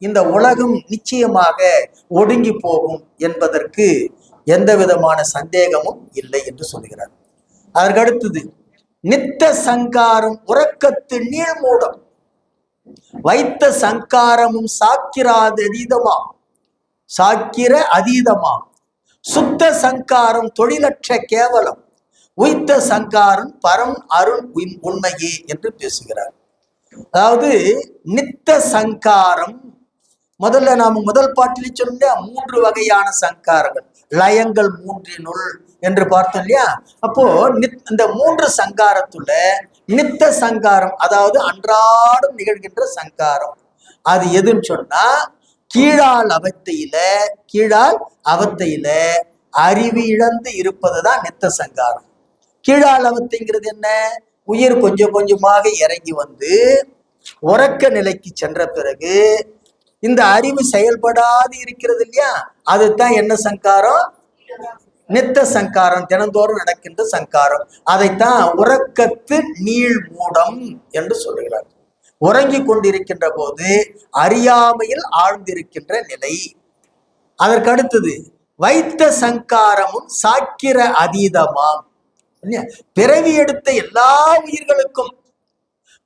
இந்த உலகம் நிச்சயமாக ஒடுங்கி போகும் என்பதற்கு எந்த விதமான சந்தேகமும் இல்லை என்று சொல்லுகிறார். அதற்கடுத்தது நித்த சங்காரம் உறக்கத்து நீழ்மூடம் வைத்த சங்காரமும் சாக்கிர அதீதமாம் சுத்த சங்காரம் தொழிலற்ற கேவலம் உய்த்த சங்காரம் பரம் அருள் உண்மையே என்று பேசுகிறார். அதாவது நித்த சங்காரம், முதல்ல நாம முதல் பாட்டில் சொன்ன 3 வகையான சங்காரங்கள், லயங்கள் 3 என்று பார்த்தோம் இல்லையா? அப்போ இந்த 3 சங்காரத்துல நித்த சங்காரம், அதாவது அன்றாடம் நிகழ்கின்ற சங்காரம், அது எதுன்னு சொன்னா கீழால் அவத்தையில அறிவு இழந்து இருப்பதுதான் நித்த சங்காரம். கீழால் அவத்தைங்கிறது என்ன? உயிர் கொஞ்சம் கொஞ்சமாக இறங்கி வந்து உறக்க நிலைக்கு சென்ற பிறகு இந்த அறிவு செயல்படாது இருக்கிறது இல்லையா? அதுதான் என்ன சங்காரம்? நித்த சங்காரம், தினந்தோறும் நடக்கின்ற சங்காரம். அதைத்தான் உறக்கத்து நீள் மூடம் என்று சொல்லுகிறார். உறங்கி கொண்டிருக்கின்ற போது அறியாமையில் ஆழ்ந்திருக்கின்ற நிலை. அதற்கு அடுத்தது வைத்த சங்காரமும் சாக்கிர அதீதமாம், பிறவி எடுத்த எல்லா உயிர்களுக்கும்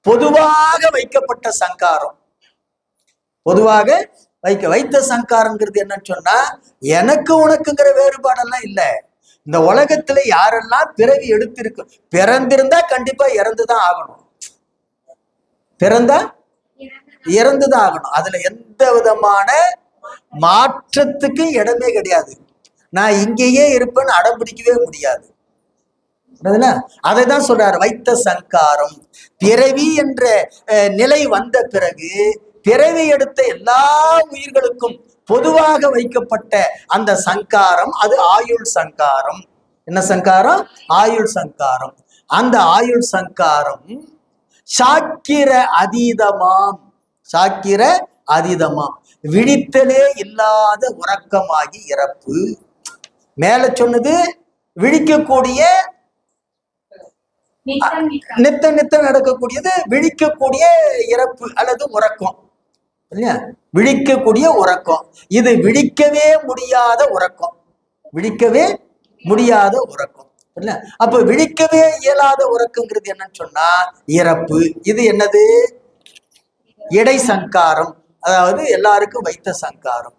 பொதுவாக வைக்கப்பட்ட சங்காரம். பொதுவாக வைத்த சங்காரங்கிறது என்னன்னு சொன்னா, எனக்கு உனக்குங்கிற வேறுபாடெல்லாம் இல்லை. இந்த உலகத்துல யாரெல்லாம் பிறவி எடுத்திருக்கு, பிறந்திருந்தா கண்டிப்பா இறந்துதான் ஆகணும், இறந்துதான் ஆகணும். அதுல எந்த விதமான மாற்றத்துக்கு இடமே கிடையாது. நான் இங்கேயே இருப்பேன்னு அடம் பிடிக்கவே முடியாது. அதை தான் சொல்றாரு வைத்த சங்காரம். பிறவி என்ற நிலை வந்த பிறகு பிறவி எடுத்த எல்லா உயிர்களுக்கும் பொதுவாக வைக்கப்பட்ட அந்த சங்காரம் அது ஆயுள் சங்காரம். என்ன சங்காரம்? ஆயுள் சங்காரம். அந்த ஆயுள் சங்காரம் சாக்கிர அதீதமாம். சாக்கிர அதீதமாம், விழித்தலே இல்லாத உறக்கமாகி இறப்பு. மேல சொன்னது விழிக்கக்கூடிய நித்தம் நடக்கக்கூடியது, விழிக்கக்கூடிய இறப்பு அல்லது உறக்கம் இல்லையா? விழிக்கக்கூடிய உறக்கம். இது விழிக்கவே முடியாத உறக்கம். விழிக்கவே முடியாத உறக்கம். அப்ப விழிக்கவே இயலாத உறக்கங்கிறது என்னன்னு சொன்னா இறப்பு. இது என்னது? இடை சங்காரம், அதாவது எல்லாருக்கும் வைத்த சங்காரம்.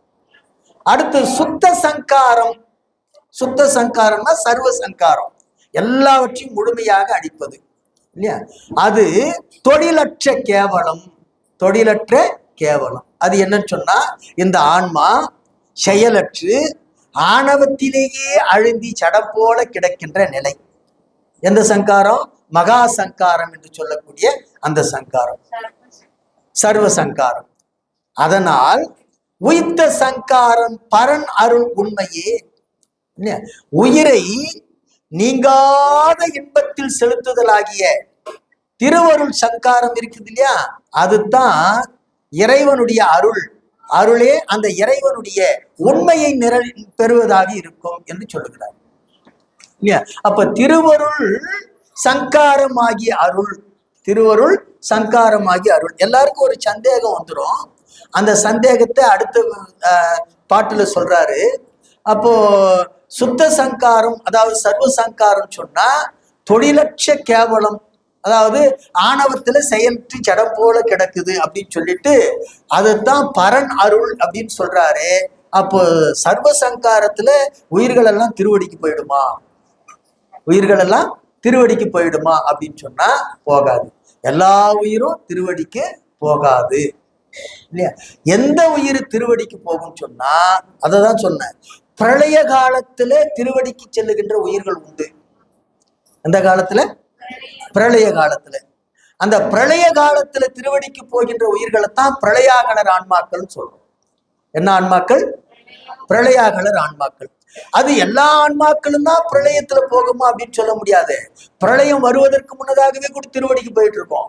அடுத்து சுத்த சங்காரம். சுத்த சங்காரம்னா சர்வ சங்காரம், எல்லாவற்றையும் முழுமையாக அடிப்பது இல்லையா? அது தொழிலற்ற கேவலம். தொழிலற்ற கேவலம் அது என்னன்னு சொன்னா இந்த ஆன்மா செயலற்று ஆணவத்திலேயே அழுந்தி சடம் போல கிடக்கின்ற நிலை. எந்த சங்காரம்? மகா சங்காரம் என்று சொல்லக்கூடிய அந்த சங்காரம், சர்வ சங்காரம். அதனால் உய்த்த சங்காரம் பரன் அருள் உண்மையே. உயிரை நீங்காத இன்பத்தில் செலுத்துதலாகிய திருவருள் சங்காரம் இருக்குது இல்லையா? அதுதான் இறைவனுடைய அருள். அருளே அந்த இறைவனுடைய உண்மையை பெறுவதாக இருக்கும் என்று சொல்லுகிறார் இல்லையா? அப்ப திருவருள் சங்காரமாகிய அருள், திருவருள் சங்காரமாகிய அருள். எல்லாருக்கும் ஒரு சந்தேகம் வந்துடும். அந்த சந்தேகத்தை அடுத்த பாட்டுல சொல்றாரு. அப்போ சுத்த சங்காரம் அதாவது சர்வ சங்காரம் சொன்னா தொழிலட்ச கேவலம், அதாவது ஆணவத்துல செயல்ற்று ஜடம் போல கிடக்குது அப்படின்னு சொல்லிட்டு அதுதான் பரன் அருள் அப்படின்னு சொல்றாரு. அப்போ சர்வ சங்காரத்துல உயிர்கள் எல்லாம் திருவடிக்கு போயிடுமா? உயிர்கள் எல்லாம் திருவடிக்கு போயிடுமா அப்படின்னு சொன்னா போகாது. எல்லா உயிரும் திருவடிக்கு போகாது இல்லையா? எந்த உயிர் திருவடிக்கு போகும்னு சொன்னா அததான் சொன்னேன். பிரளய காலத்துல திருவடிக்கு செல்லுகின்ற உயிர்கள் உண்டு. அந்த காலத்துல பிரளய காலத்துல, அந்த பிரளய காலத்துல திருவடிக்கு போகின்ற உயிர்களைத்தான் பிரளயாகலர் ஆன்மாக்கள் சொல்றோம். என்ன ஆன்மாக்கள்? பிரளயாகலர் ஆன்மாக்கள். அது எல்லா ஆன்மாக்களும் தான் பிரளயத்துல போகுமா அப்படின்னு சொல்ல முடியாது. பிரளயம் வருவதற்கு முன்னதாகவே கூட திருவடிக்கு போயிட்டு இருக்கோம்.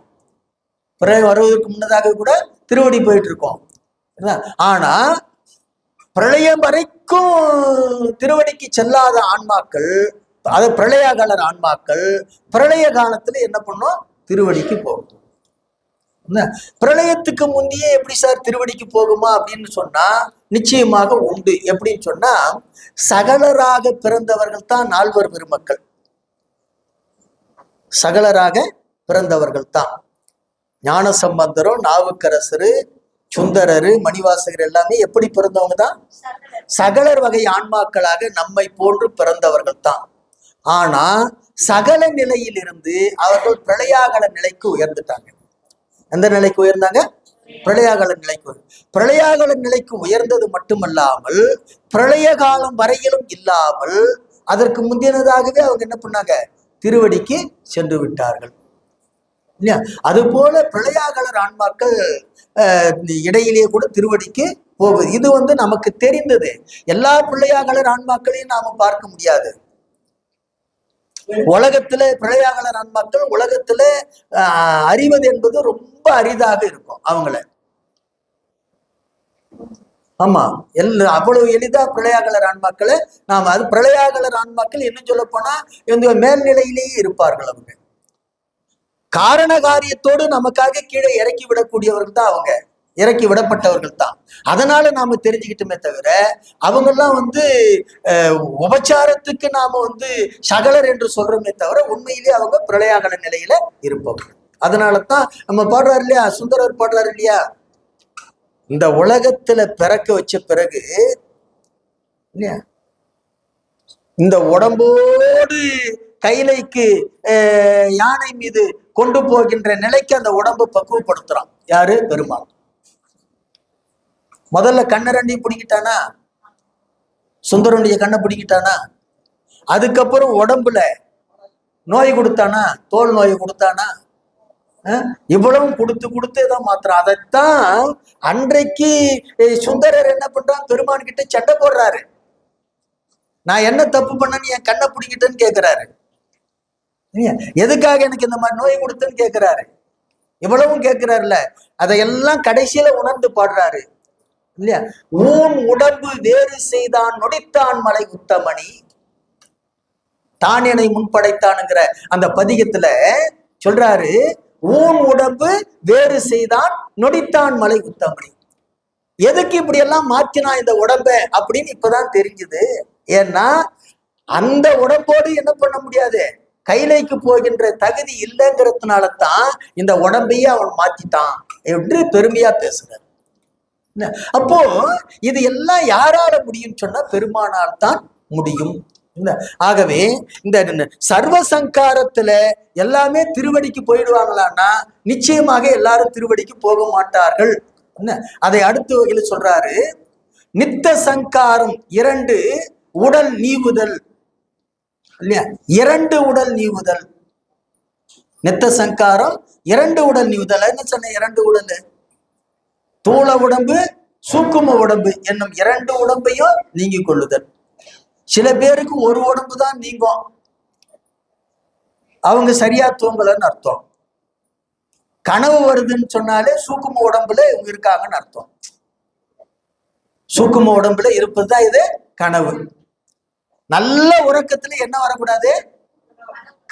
பிரளயம் வருவதற்கு முன்னதாக கூட திருவடி போயிட்டு இருக்கோம். ஆனா பிரளயம் வரைக்கும் திருவடிக்கு செல்லாத ஆன்மாக்கள், அது பிரளயகாலர் ஆன்மாக்கள், பிரளய காலத்துல என்ன பண்ணும்? திருவடிக்கு போகும். பிரளயத்துக்கு முந்தையே எப்படி சார் திருவடிக்கு போகுமா அப்படின்னு சொன்னா நிச்சயமாக உண்டு. எப்படின்னு சொன்னா சகலராக பிறந்தவர்கள் தான் நால்வர் பெருமக்கள். சகலராக பிறந்தவர்கள் தான் ஞானசம்பந்தரும், நாவுக்கரசரு, சுந்தரரு, மணிவாசகர் எல்லாமே எப்படி பிறந்தவங்க தான்? சகலர் வகை ஆன்மாக்களாக நம்மை போன்று பிறந்தவர்கள் தான். ஆனா சகல நிலையிலிருந்து அவர்கள் பிரளயாகல நிலைக்கு உயர்ந்துட்டாங்க. எந்த நிலைக்கு உயர்ந்தாங்க? பிரளயாகல நிலைக்கு. பிரளயாகல நிலைக்கு உயர்ந்தது மட்டுமல்லாமல் பிரளய காலம் வரையிலும் இல்லாமல் அதற்கு முந்தினதாகவே அவங்க என்ன பண்ணாங்க? திருவடிக்கு சென்று விட்டார்கள் இல்லையா? அது போல பிரளயாகலர் ஆன்மாக்கள் இடையிலேயே கூட திருவடிக்கு போகுது. இது நமக்கு தெரிந்தது. எல்லா பிரளயாகலர் ஆன்மாக்களையும் நாம பார்க்க முடியாது. உலகத்துல பிரளயாகலர் ஆன்மாக்கள் உலகத்துல அறிவது என்பது ரொம்ப அரிதாக இருக்கும் அவங்கள. ஆமா, அவ்வளவு எளிதா பிரளயாகலர் ஆன்மாக்களை நாம, அது பிரளயாகலர் ஆன்மாக்கள் என்ன சொல்ல போனா மேல்நிலையிலேயே இருப்பார்கள். அவங்க காரண காரியத்தோடு நமக்காக கீழே இறக்கி விடக்கூடியவர்கள் தான். அவங்க இறக்கி விடப்பட்டவர்கள் தான். அதனால நாம தெரிஞ்சுக்கிட்டோமே தவிர அவங்கெல்லாம் உபச்சாரத்துக்கு நாம சகலர் என்று சொல்றோமே தவிர உண்மையிலே அவங்க பிரளயாகல நிலையில இருப்பவர்கள். அதனாலதான் நம்ம பாடுறாரு இல்லையா, சுந்தரர் பாடுறாரு இல்லையா, இந்த உலகத்துல பிறக்க வச்ச பிறகு இல்லையா, இந்த உடம்போடு கைலைக்கு யானை மீது கொண்டு போகின்ற நிலைக்கு அந்த உடம்பை பக்குவப்படுத்துறான். யாரு? பெருமாள். முதல்ல கண்ணை ரெண்டையும் பிடிக்கிட்டானா, சுந்தரனுடைய கண்ணை பிடிக்கிட்டானா, அதுக்கப்புறம் உடம்புல நோய் கொடுத்தானா? தோல் நோய் கொடுத்தானா? இவ்வளவும் கொடுத்து கொடுத்து தான் மாத்திரம். அதைத்தான் அன்றைக்கு சுந்தரர் என்ன பண்றான், பெருமான் கிட்ட சண்டை போடுறாரு. நான் என்ன தப்பு பண்ணேன்னு என் கண்ணை பிடிக்கிட்டேன்னு கேட்கிறாரு. எதுக்காக எனக்கு இந்த மாதிரி நோய் கொடுத்தேன்னு கேட்கிறாரு. இவ்வளவும் கேட்கிறாருல, அதையெல்லாம் கடைசியில உணர்ந்து பாடுறாரு இல்லையா? ஊன் உடம்பு வேறு செய்தான் நொடித்தான் மலை உத்தமணி, தான் என்னை முன்படைத்தானுங்கிற அந்த பதிகத்துல சொல்றாரு, ஊன் உடம்பு வேறு செய்தான் நொடித்தான் மலை உத்தமணி. எதுக்கு இப்படி எல்லாம் மாற்றினா இந்த உடம்ப அப்படின்னு இப்பதான் தெரிஞ்சுது. ஏன்னா அந்த உடம்போடு என்ன பண்ண முடியாது, கைலைக்கு போகின்ற தகுதி இல்லைங்கிறதுனால தான் இந்த உடம்பையே அவன் மாத்திட்டான் என்று பெருமையா பேசுறார். அப்போ இது எல்லாம் யாரால முடியும் சொன்னா பெருமானால் தான் முடியும். ஆகவே இந்த சர்வசங்காரத்துல எல்லாமே திருவடிக்கு போயிடுவாங்களான்னா நிச்சயமாக எல்லாரும் திருவடிக்கு போக மாட்டார்கள். அதை அடுத்த வகையில் சொல்றாரு, நித்த சங்காரம் 2 உடல் நீவுதல் இல்லையா? 2 உடல் நீவுதல். நித்த சங்காரம் 2 உடல் நீவுதல். என்ன சொன்ன? 2 உடல், தூள உடம்பு சூக்கும உடம்பு என்னும் 2 உடம்பையும் நீங்கி கொள்ளுதல். சில பேருக்கு ஒரு உடம்பு தான் நீங்கும், அவங்க சரியா தூங்கலன்னு அர்த்தம். கனவு வருதுன்னு சொன்னாலே சூக்கும உடம்புல இவங்க இருக்காங்கன்னு அர்த்தம். சூக்கும உடம்புல இருப்பதுதான் இது கனவு. நல்ல உறக்கத்துல என்ன வரக்கூடாது,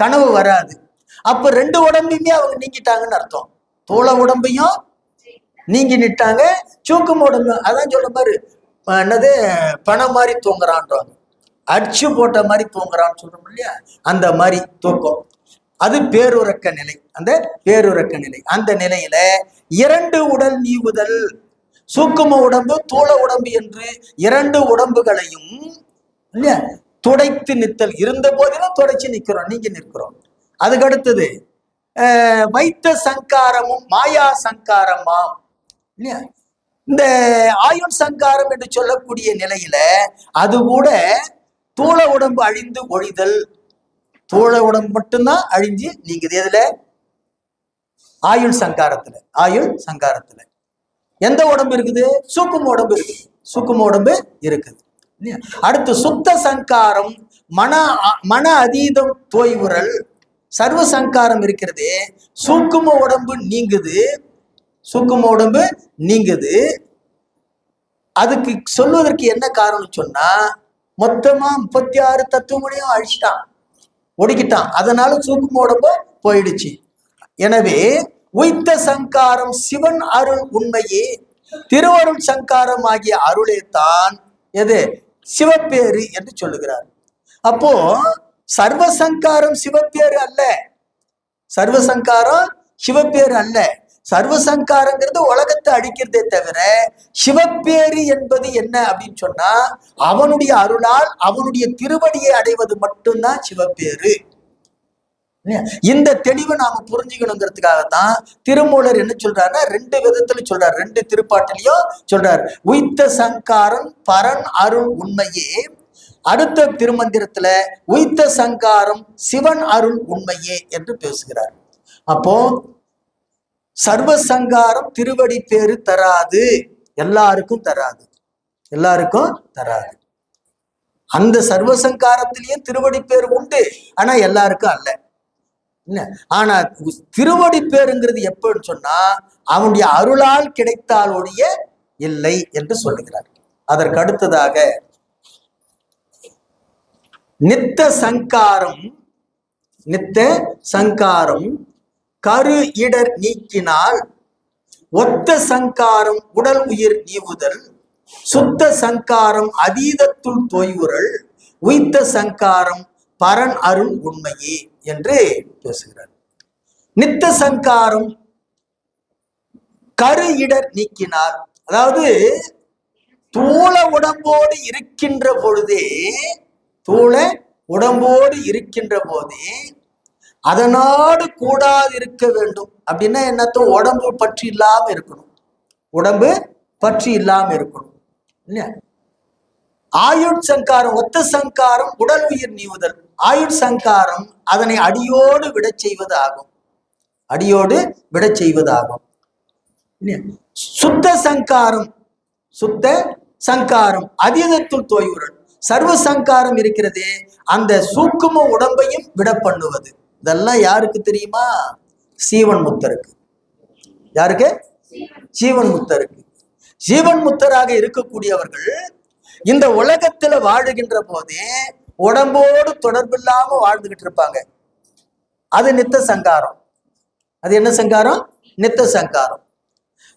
கனவு வராது. அப்ப 2 உடம்பையுமே அவங்க நீங்கிட்டாங்கன்னு அர்த்தம். தோள உடம்பையும் நீங்கி நிட்டாங்க, சூக்கும உடம்பு. அதான் சொல்ற மாதிரி என்னது, பணம் மாதிரி தூங்குறான்றாங்க, அடிச்சு போட்ட மாதிரி தூங்குறான்னு சொல்றோம் இல்லையா? அந்த மாதிரி தூக்கம், அது பேருறக்க நிலை. அந்த பேருறக்க நிலை, அந்த நிலையில 2 உடல் நீவுதல், சூக்கும உடம்பு தூள உடம்பு என்று 2 உடம்புகளையும் இல்லையா துடைத்து நித்தல். இருந்த போதிலும் துடைச்சு நிக்கிறோம், நீங்க நிற்கிறோம். அதுக்கு அடுத்தது வைத்த சங்காரமும் மாயா சங்காரமாம் இல்லையா? இந்த ஆயுள் சங்காரம் என்று சொல்லக்கூடிய நிலையில அது கூட தூள உடம்பு அழிந்து ஒழிதல். தூள உடம்பு மட்டும்தான் அழிஞ்சு நீங்குது. எதுல? ஆயுள் சங்காரத்துல. ஆயுள் சங்காரத்துல எந்த உடம்பு இருக்குது? சூக்கும உடம்பு இருக்குது. சூக்கும உடம்பு இருக்குது. அடுத்து சுத்த சங்காரம் மன அதீதம் தோய்வுறல். சர்வ சங்காரம் இருக்கிறது, சூக்கும உடம்பு நீங்குது, சூக்கும உடம்பு நீங்குது. அதுக்கு சொல்வதற்கு என்ன காரணம் சொன்னா, மொத்தமா 36 தத்துவங்களையும் அழிச்சிட்டான், ஒடுக்கிட்டான். அதனால சூக்கும உடம்பு போயிடுச்சு. எனவே உய்த்த சங்காரம் சிவன் அருள் உண்மையே, திருவருள் சங்காரம் ஆகிய அருளே தான் எது சிவப்பேறு என்று சொல்லுகிறார். அப்போ சர்வசங்காரம் சிவப்பேறு அல்ல, சர்வசங்காரம் சிவப்பேறு அல்ல. சர்வசங்காரங்கிறது உலகத்தை அழிக்கிறதே தவிர, சிவப்பேறு என்பது என்ன அப்படின்னு சொன்னா அவனுடைய அருளால் அவனுடைய திருவடியை அடைவது மட்டும்தான் சிவப்பேறு. இந்த தெளிவை நாம புரிஞ்சுக்கணுங்கிறதுக்காகத்தான் திருமூலர் என்ன சொல்றாருன்னா 2 விதத்துல சொல்றாரு, 2 திருப்பாட்டிலையும் சொல்றாரு. உய்த்த சங்காரம் பரன் அருள் உண்மையே, அடுத்த திருமந்திரத்துல உய்த்த சங்காரம் சிவன் அருள் உண்மையே என்று பேசுகிறார். அப்போ சர்வ சங்காரம் திருவடி பேரு தராது, எல்லாருக்கும் தராது, எல்லாருக்கும் தராது. அந்த சர்வசங்காரத்திலேயும் திருவடி பேர் உண்டு, ஆனா எல்லாருக்கும் அல்ல. ஆனா திருவடி பேருங்கிறது எப்படின்னு சொன்னா அவனுடைய அருளால் கிடைத்தாலொழிய இல்லை என்று சொல்லுகிறார். அதற்கு அடுத்ததாக நித்த சங்காரம், நித்த சங்காரம் கரு இடர் நீக்கினால், ஒத்த சங்காரம் உடல் உயிர் நீவுதல், சுத்த சங்காரம் அதீதத்துள் தோய்வுறல், உய்த்த சங்காரம் பரன் அருள் உண்மையே என்று பேசுகிறார். நித்த சங்காரம் கரு இடர் நீக்கினார், அதாவது தூள உடம்போடு இருக்கின்ற பொழுதே, தூள உடம்போடு இருக்கின்ற போதே அதனாடு கூடாது இருக்க வேண்டும். அப்படின்னா என்னத்த? உடம்பு பற்றி இல்லாம இருக்கணும், உடம்பு பற்றி இல்லாம இருக்கணும் இல்லையா? ஆயுட் சங்காரம் ஒத்த சங்காரம் உடல் உயிர் நீவுதல். ஆயுட்சங்காரம் அதனை அடியோடு விடச் செய்வது ஆகும். அடியோடு விடச் செய்வது ஆகும். சுத்த சங்காரம், சுத்த சங்காரம் அதீதத்துள் தோய்வுறல். சர்வ சங்காரம் இருக்கிறதே, அந்த சூக்கும உடம்பையும் விட பண்ணுவது. இதெல்லாம் யாருக்கு தெரியுமா? சீவன் முத்தருக்கு. யாருக்கு? ஜீவன் முத்தருக்கு. ஜீவன் முத்தராக இருக்கக்கூடியவர்கள் இந்த உலகத்துல வாழுகின்ற போதே உடம்போடு தொடர்பில்லாம வாழ்ந்துகிட்டு இருப்பாங்க. அது நித்த சங்காரம். அது என்ன சங்காரம்? நித்த சங்காரம்.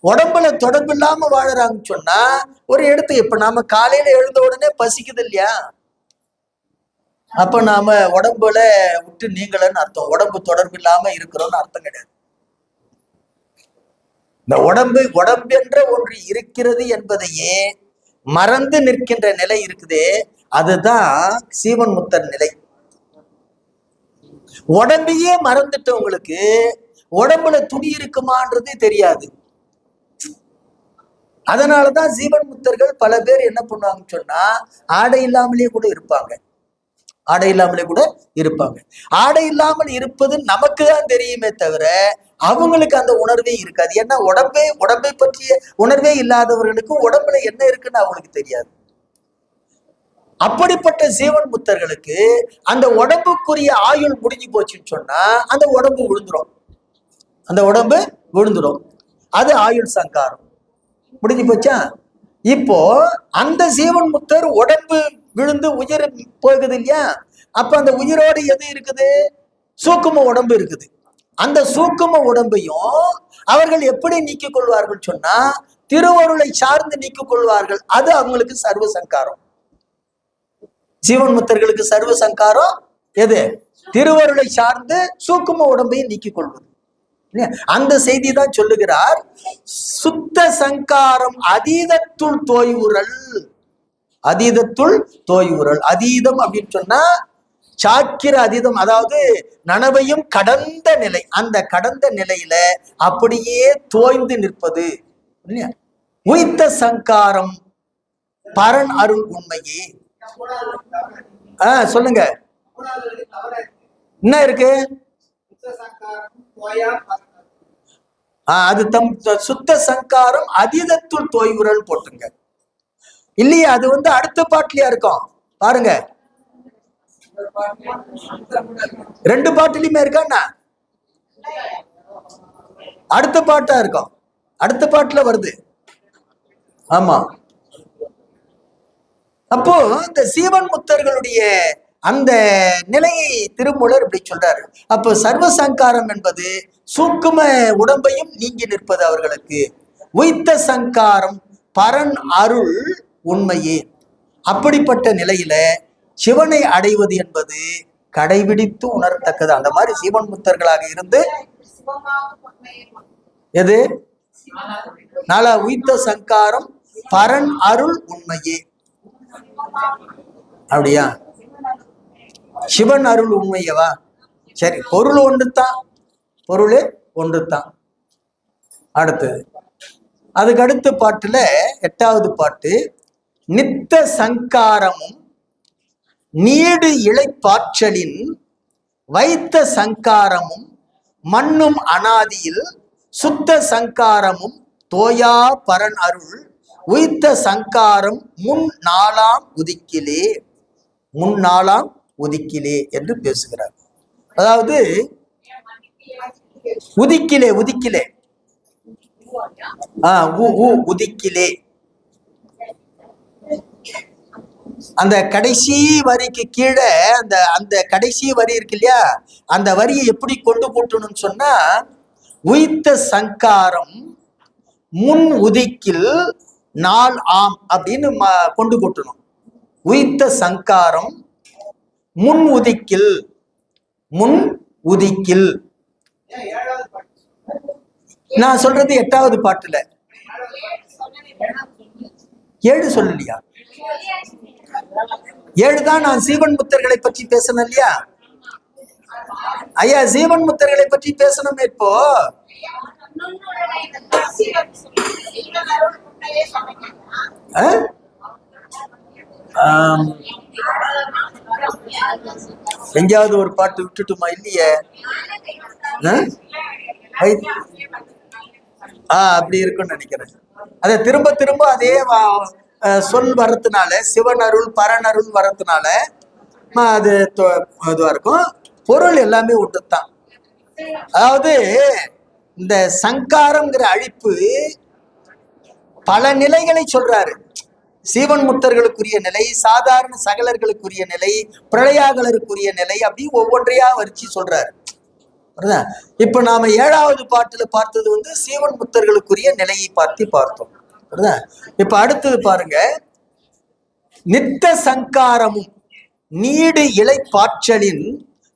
உடம்புல தொடர்பு இல்லாம வாழறாங்கன்னு சொன்னா, ஒரு இடத்து இப்ப நாம காலையில எழுந்த உடனே பசிக்குது இல்லையா, அப்ப நாம உடம்புல விட்டு நீங்களன்னு அர்த்தம். உடம்பு தொடர்பு இல்லாம இருக்கிறோம்னு அர்த்தம் கிடையாது. இந்த உடம்பென்ற ஒன்று இருக்கிறது என்பதையே மறந்து நிற்கின்ற நிலை இருக்குதே, அதுதான் சீவன் முத்தர் நிலை. உடம்பையே மறந்துட்டவங்களுக்கு உடம்புல துணி இருக்குமான்றது தெரியாது. அதனாலதான் ஜீவன் முத்தர்கள் பல பேர் என்ன பண்ணுவாங்கன்னு சொன்னா, ஆடை இல்லாமலே கூட இருப்பாங்க. ஆடை இல்லாமலே கூட இருப்பாங்க. ஆடை இல்லாமல் இருப்பது நமக்கு தான் தெரியுமே தவிர அவங்களுக்கு அந்த உணர்வே இருக்காது. ஏன்னா உடம்பை பற்றிய உணர்வே இல்லாதவர்களுக்கு உடம்புல என்ன இருக்குன்னு அவங்களுக்கு தெரியாது. அப்படிப்பட்ட ஜீவன் முத்தர்களுக்கு அந்த உடம்புக்குரிய ஆயுள் முடிஞ்சு போச்சுன்னு சொன்னா அந்த உடம்பு விழுந்துரும். அந்த உடம்பு விழுந்துரும். அது ஆயுள் சங்காரம். முடிஞ்சு போச்சா? இப்போ அந்த ஜீவன் முத்தர் உடம்பு விழுந்து உயிர் போகுது இல்லையா, அப்ப அந்த உயிரோடு எது இருக்குது? சூக்கும உடம்பு இருக்குது. அந்த சூக்கும உடம்பையும் அவர்கள் எப்படி நீக்கிக் கொள்வார்கள் சொன்னா, திருவருளை சார்ந்து நீக்கிக் கொள்வார்கள். அது அவங்களுக்கு சர்வ சங்காரம். ஜீவன் முத்தர்களுக்கு சர்வ சங்காரம் எது? திருவருளை சார்ந்து சூக்கும உடம்பையும் நீக்கிக் கொள்வது. அந்த செய்தி தான் சொல்லுகிறார். சுத்த சங்காரம் அதீதத்துள் தோய்வுறல். அதீதத்துள் தோய்வுறல். அதீதம் அப்படின்னு சொன்னா சாக்கிர அதீதம், அதாவது நனவையும் கடந்த நிலை. அந்த கடந்த நிலையில அப்படியே தோய்ந்து நிற்பது. உய்த்த சங்காரம் பரன் அருள் உண்மையே. சொல்லுங்க, என்ன இருக்கு? அது சுத்த சங்காரம் அதீதத்துள் தோய்வுறல் போட்டுங்க. இல்லையா? அது அடுத்த பாட்டுலயா இருக்கும் பாருங்க. 2 பாட்டுலயுமே இருக்கா? அடுத்த பாட்டா இருக்கும். அடுத்த பாட்டுல வருது. ஆமா. அப்போ இந்த சீவன் முத்தர்களுடைய அந்த நிலையை திருமூலர் இப்படி சொல்றாரு. அப்போ சர்வ சங்காரம் என்பது சூக்கும உடம்பையும் நீங்கி நிற்பது அவர்களுக்கு. உய்த்த சங்காரம் பரன் அருள் உண்மையே. அப்படிப்பட்ட நிலையில சிவனை அடைவது என்பது கடைபிடித்து உணரத்தக்கது. அந்த மாதிரி சீவன் முத்தர்களாக இருந்து எது? நாலா உய்த்த சங்காரம் பரன் அருள் உண்மையே. அப்படியா? சிவன் அருள் உண்மையவா? சரி, பொருள் ஒன்றுதான். பொருள் ஒன்றுதான். அடுத்தது அதுக்கு அடுத்த பாட்டுல 8வது பாட்டு, நித்த சங்காரமும் நீடு இளைப்பாற்றலின் வைத்த சங்காரமும் மண்ணும் அனாதியில் சுத்த சங்காரமும் தோயா பரன் அருள் உய்த்த சங்காரம் முன் நாளாம் உதிக்கிலே. முன் நாளாம் உதிக்கிலே என்று பேசுகிறார். அதாவது உதிக்கிலே, உதிக்கிலே, உதிக்கிலே, அந்த கடைசி வரிக்கு கீழே அந்த அந்த கடைசி வரி இருக்கு இல்லையா, அந்த வரியை எப்படி கொண்டு கூட்டணும்னு சொன்னா, உய்த்த சங்காரம் முன் உதிக்கில் நாள் ஆம் அப்படின்னு கொண்டு கூட்டணும். உய்த்த சங்காரம் முன் உதிக்கில். முன் உதிக்கில் நான் சொல்றது 8வது பாட்டுல. 7 சொல்லலையா? 7 தான் நான் சீவன் முத்தர்களை பற்றி பேசணும் இல்லையா? ஐயா, சீவன் முத்தர்களை பற்றி பேசணும். இப்போ எங்கேயாவது ஒரு பாட்டு விட்டுட்டுமா? இல்லையே. அப்படி இருக்குன்னு நினைக்கிறேன். அதை திரும்ப திரும்ப அதே சொல் வரதுனால, சிவன் அருள் பரனருள் வரதுனால அது இதுவா இருக்கும். பொருள் எல்லாமே ஒன்றுதான். அதாவது இந்த சங்காரம்ங்கிற அழிப்பு பல நிலைகளை சொல்றாரு. சீவன் முத்தர்களுக்குரிய நிலை, சாதாரண சகலர்களுக்குரிய நிலை, பிரளயாகலருக்குரிய நிலை, அப்படி ஒவ்வொன்றையா வரிச்சு சொல்றாரு. இப்ப நாம 7வது பாட்டுல பார்த்தது சீவன் முத்தர்களுக்குரிய நிலையை பார்த்தோம். இப்ப அடுத்தது பாருங்க. நித்த சங்காரமும் நீடு இலை பாய்ச்சலின்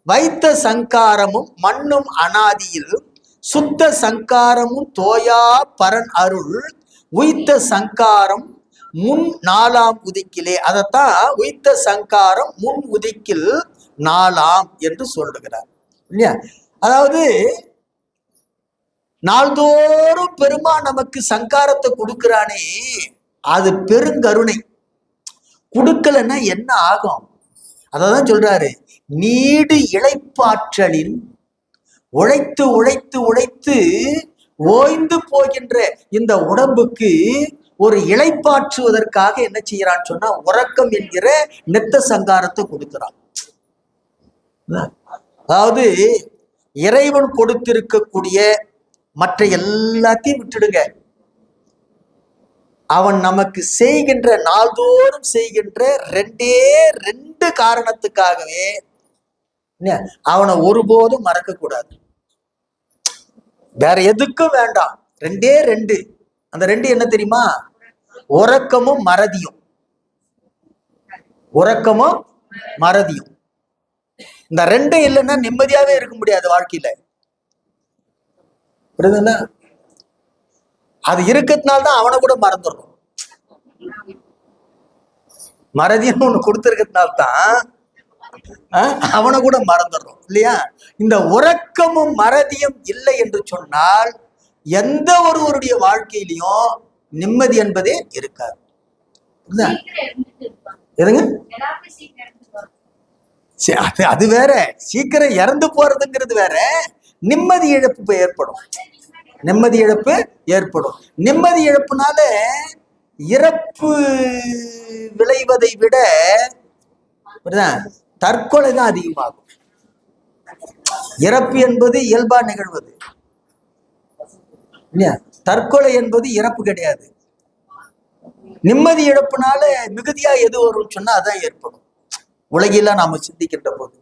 வைத்த சங்காரமும் மண்ணும் அனாதியில் சுத்த சங்காரமும் தோயா பரன் அருள் உய்த்த சங்காரம் முன் 4ஆம் உதிக்கிலே. அதைத்தான் உய்த்த சங்காரம் முன் உதிக்கில் 4ஆம் என்று சொல்லுகிறார் இல்லையா? அதாவது நாள்தோறும் பெருமான் நமக்கு சங்காரத்தை கொடுக்கிறானே, அது பெருங்கருணை. கொடுக்கலன்னா என்ன ஆகும்? அததான் சொல்றாரு. நீடு இளைப்பாற்றலின் உழைத்து உழைத்து உழைத்து ஓய்ந்து போகின்ற இந்த உடம்புக்கு ஒரு இளைப்பாற்றுவதற்காக என்ன செய்யறான்னு சொன்னா உறக்கம் என்கிற நித்த சங்காரத்தை கொடுக்கிறான். அதாவது இறைவன் கொடுத்திருக்கக்கூடிய மற்ற எல்லாத்தையும் விட்டுடுங்க. அவன் நமக்கு செய்கின்ற நாள்தோறும் செய்கின்ற 2 காரணத்துக்காகவே அவனை ஒருபோதும் மறக்க கூடாது. வேற எதுக்கும் வேண்டாம். 2 அந்த 2 என்ன தெரியுமா? உறக்கமும் மறதியும். உறக்கமும் மறதியும். இந்த 2 இல்லைன்னா நிம்மதியாவே இருக்க முடியாது வாழ்க்கையில. புரியுதுல்ல? அது இருக்கிறதுனால்தான் அவனை கூட மறந்துடுறோம். மறதின்னு ஒண்ணு கொடுத்திருக்கிறதுனால்தான் அவனை கூட மறந்துடுறோம் இல்லையா? இந்த உறக்கமும் மறதியும் இல்லை என்று சொன்னால் எந்த ஒருவருடைய வாழ்க்கையிலையும் நிம்மதி என்பதே இருக்காது. எதுங்க? அது வேற. சீக்கிரம் இறந்து போறதுங்கிறது வேற. நிம்மதி இழப்பு ஏற்படும். நிம்மதி இழப்பு ஏற்படும். நிம்மதி இழப்புனால இறப்பு விளைவதை விட தற்கொலை தான் அதிகமாகும். இறப்பு என்பது இயல்பா நிகழ்வது. தற்கொலை என்பது இறப்பு கிடையாது. நிம்மதி இழப்புனால மிகுதியா எது வரும் சொன்னா அதான் ஏற்படும் உலகில நாம சிந்திக்கின்ற போது.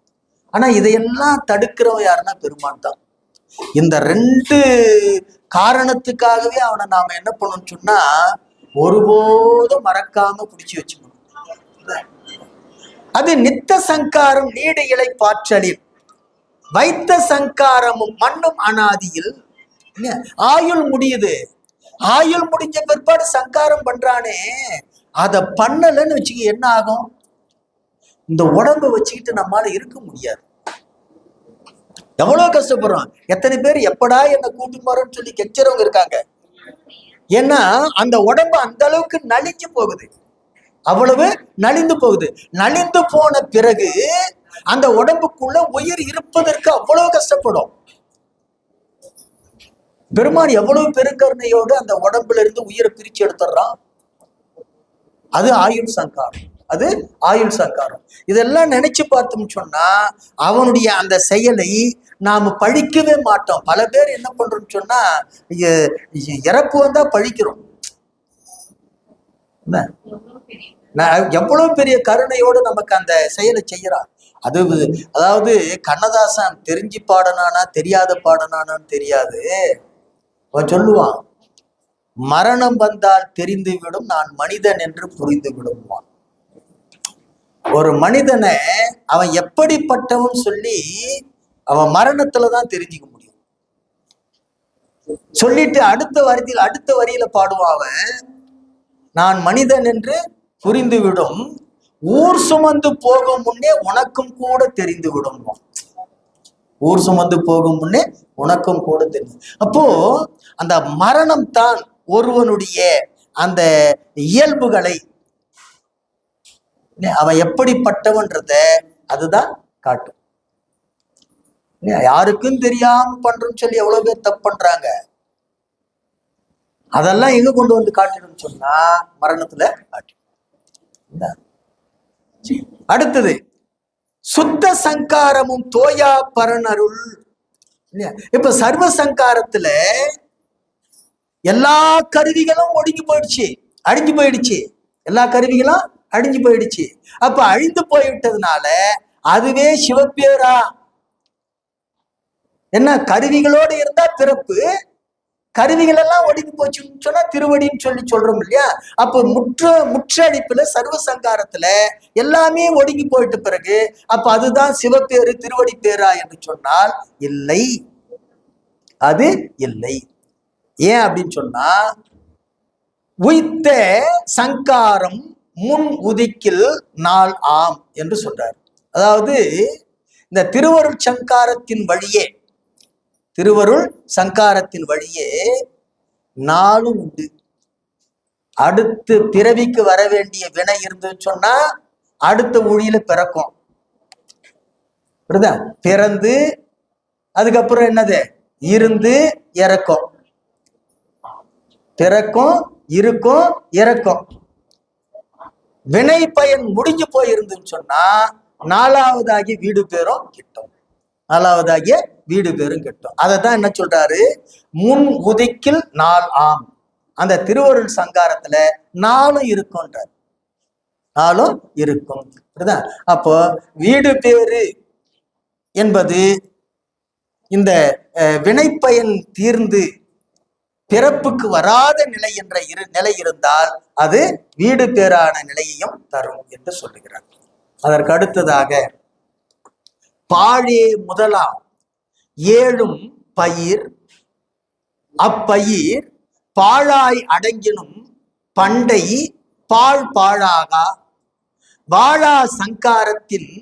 ஆனா இதையெல்லாம் தடுக்கிறவன் யாருன்னா பெருமான் தான். இந்த 2 காரணத்துக்காகவே அவனை நாம என்ன பண்ணணும்னு சொன்னா ஒருபோதும் மறக்காம பிடிச்சு வச்சுக்கணும். அது நித்த சங்காரம் நீடு இலை பாய்ச்சலில் வைத்த சங்காரமும் மண்ணும் அனாதியில். ஆயுள் முடியுது. ஆயுள் முடிஞ்ச பிற்பாடு சங்காரம் பண்றானே, அதை பண்ணலன்னு வச்சுக்க என்ன ஆகும்? இந்த உடம்பை வச்சுக்கிட்டு நம்மளால இருக்க முடியாது. எவ்வளவு கஷ்டப்படுறோம். எத்தனை பேர் எப்படா என்ன கூட்டு போறோம்னு சொல்லி கெச்சறவங்க இருக்காங்க. ஏன்னா அந்த உடம்பு அந்த அளவுக்கு நலிஞ்சு போகுது. அவ்வளவு நலிந்து போகுது. நலிந்து போன பிறகு அந்த உடம்புக்குள்ள உயிர் இருப்பதற்கு அவ்வளவு கஷ்டப்படும். பெருமான் எவ்வளவு பெருங்கருணையோடு அந்த உடம்புல இருந்து உயிரை பிரிச்சு எடுத்துடுறான். அது ஆயுள் சங்காரம். அது ஆயுள் சங்காரம். இதெல்லாம் நினைச்சு பார்த்தோம்னு சொன்னா அவனுடைய அந்த செயலை நாம பழிக்கவே மாட்டோம். பல பேர் என்ன பண்றோம்னு சொன்னா இறப்பு வந்தா பழிக்கிறோம். எவ்வளவு பெரிய கருணையோடு நமக்கு அந்த செயலை செய்யறான். அதாவது கண்ணதாசன் தெரிஞ்சு பாடனானா தெரியாத பாடனானான்னு தெரியாது. அவன் சொல்லுவான், மரணம் வந்தால் தெரிந்துவிடும் நான் மனிதன் என்று புரிந்து விடுவான். ஒரு மனிதனை அவன் எப்படிப்பட்டவன் சொல்லி அவன் மரணத்துலதான் தெரிஞ்சுக்க முடியும். சொல்லிட்டு அடுத்த வரியில பாடுவான் அவன், நான் மனிதன் என்று புரிந்துவிடும் ஊர் சுமந்து போகும் முன்னே உனக்கும் கூட தெரிந்து விடும். ஊர் சுமந்து போகும் முன்னே உனக்கும் கூட தெரியும். அப்போ அந்த மரணம் தான் ஒருவனுடைய அந்த இயல்புகளை அவன் எப்படிப்பட்டவன்றத அதுதான் காட்டும். யாருக்கும் தெரியாம பண்றோம்னு சொல்லி எவ்வளவு பேர் தப்பு பண்றாங்க. அதெல்லாம் எங்க கொண்டு வந்து காட்டிடும் சொன்னா மரணத்துல காட்டிடும். அடுத்தது சுத்த சங்காரமும் தோயா பரனருள். இப்ப சர்வ சங்காரத்துல எல்லா கருவிகளும் ஒடுங்கி போயிடுச்சு, அழிஞ்சு போயிடுச்சு. எல்லா கருவிகளும் அழிஞ்சு போயிடுச்சு. அப்ப அழிந்து போய்விட்டதுனால அதுவே சிவப்பேரா. என்ன கருவிகளோடு இருந்தா பிறப்பு, கருவிகள் எல்லாம் ஒடுங்கி போச்சுன்னு சொன்னா திருவடின்னு சொல்லி சொல்றோம் இல்லையா? அப்ப முற்றடிப்புல சர்வ சங்காரத்துல எல்லாமே ஒடுங்கி போயிட்ட பிறகு அப்ப அதுதான் சிவப்பேரு திருவடி பேரா என்று சொன்னால் இல்லை, அது இல்லை. ஏன் அப்படின்னு சொன்னா உய்த்த சங்காரம் முன் உதிக்கில் நாள் ஆம் என்று சொல்றார். அதாவது இந்த திருவருள் சங்காரத்தின் வழியே, திருவருள் சங்காரத்தின் வழியே நாளும் உண்டு. அடுத்து பிறவிக்கு வர வேண்டிய வினை இருந்துன்னு சொன்னா அடுத்த ஊழியில பிறக்கும். பிறந்து அதுக்கப்புறம் என்னது இருந்து இறக்கும், பிறக்கும் இருக்கும் இறக்கும். வினை பயன் முடிஞ்சு போயிருந்துன்னு சொன்னா நாலாவதாகி வீடு பேரும் கிட்டும், நாலாவதாகிய வீடு பேரும் கிட்டும். அதைத்தான் என்ன சொல்றாரு, முன் உதிக்கில் நாள் ஆம். அந்த திருவருள் சங்காரத்துல நாளும் இருக்கும்ன்றார், நாளும் இருக்கும். அப்போ வீடு பேரு என்பது இந்த வினைப்பயன் தீர்ந்து பிறப்புக்கு வராத நிலை என்ற நிலை இருந்தால் அது வீடு பேரான நிலையையும் தரும் என்று சொல்லுகிறார். அதற்கு அடுத்ததாக பாழே முதலாம் ஏழும் பயிர், அப்பயிர் பாழாய் அடங்கினும் பண்டை பாழ் பாழாகா வாழா சங்காரத்தின்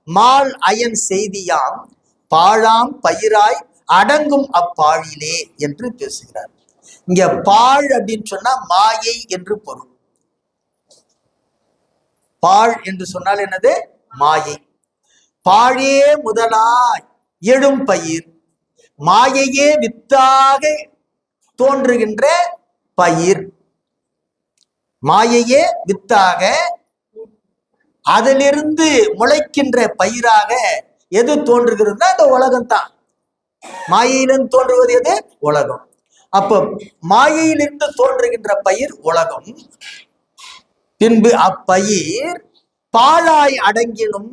மால் அயன் செய்தியாம் பாழாம் பயிராய் அடங்கும் அப்பாழிலே என்று பேசுகிறார். இங்க பாழ் அப்படின்னு சொன்னா மாயை என்று பொருள். பாழ் என்று சொன்னால் என்னது, மாயை. பாழே முதலாய் எழும் பயிர், மாயையே வித்தாக தோன்றுகின்ற பயிர், மாயையே வித்தாக அதிலிருந்து முளைக்கின்ற பயிராக எது தோன்றுகிறதுனா அந்த உலகம்தான். மாயையிலிருந்து தோன்றுவது எது, உலகம். அப்ப மாயையிலிருந்து தோன்றுகின்ற பயிர் உலகம். பின்பு அப்பயிர் பாழாய் அடங்கினும்,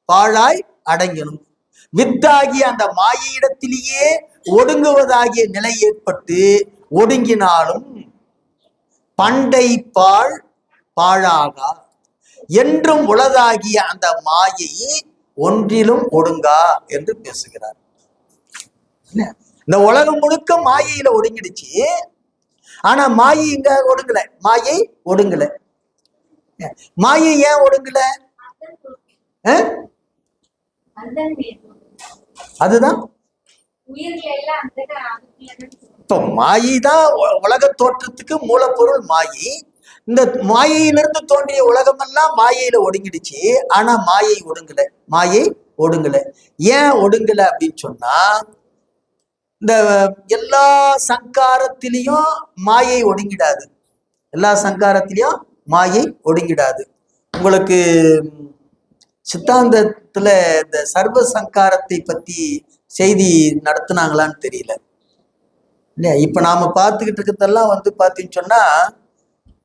பாழாய் அடங்கினும் வித்தாகிய அந்த மாயையிடத்திலேயே ஒடுங்குவதாகிய நிலை ஏற்பட்டு ஒடுங்கினாலும் பண்டை பாழ் பாழாகா என்றும் உளதாகிய அந்த மாயை ஒன்றிலும் ஒடுங்கா என்று பேசுகிறார். இந்த உலகம் முழுக்க மாயையில ஒடுங்கிடுச்சு, ஆனா மாயை இங்க ஒடுங்கல, மாயை ஒடுங்கல. மாயை ஏன் ஒடுங்கல? அதுதான் இப்ப மாயை தான் உலக தோற்றத்துக்கு மூலப்பொருள் மாயை. இந்த மாயையிலிருந்து தோன்றிய உலகமெல்லாம் மாயையில ஒடுங்கிடுச்சு, ஆனா மாயை ஒடுங்கல, மாயை ஒடுங்கல. ஏன் ஒடுங்கல அப்படின்னு சொன்னா இந்த எல்லா சங்காரத்திலையும் மாயை ஒடுங்கிடாது, எல்லா சங்காரத்திலையும் மாயை ஒடுங்கிடாது. உங்களுக்கு சித்தாந்தத்துல இந்த சர்வ சங்காரத்தை பத்தி செய்தி நடத்துனாங்களான்னு தெரியல இல்லையா? இப்ப நாம பார்த்துக்கிட்டு இருக்கிறதெல்லாம் பார்த்தீங்கன்னு சொன்னா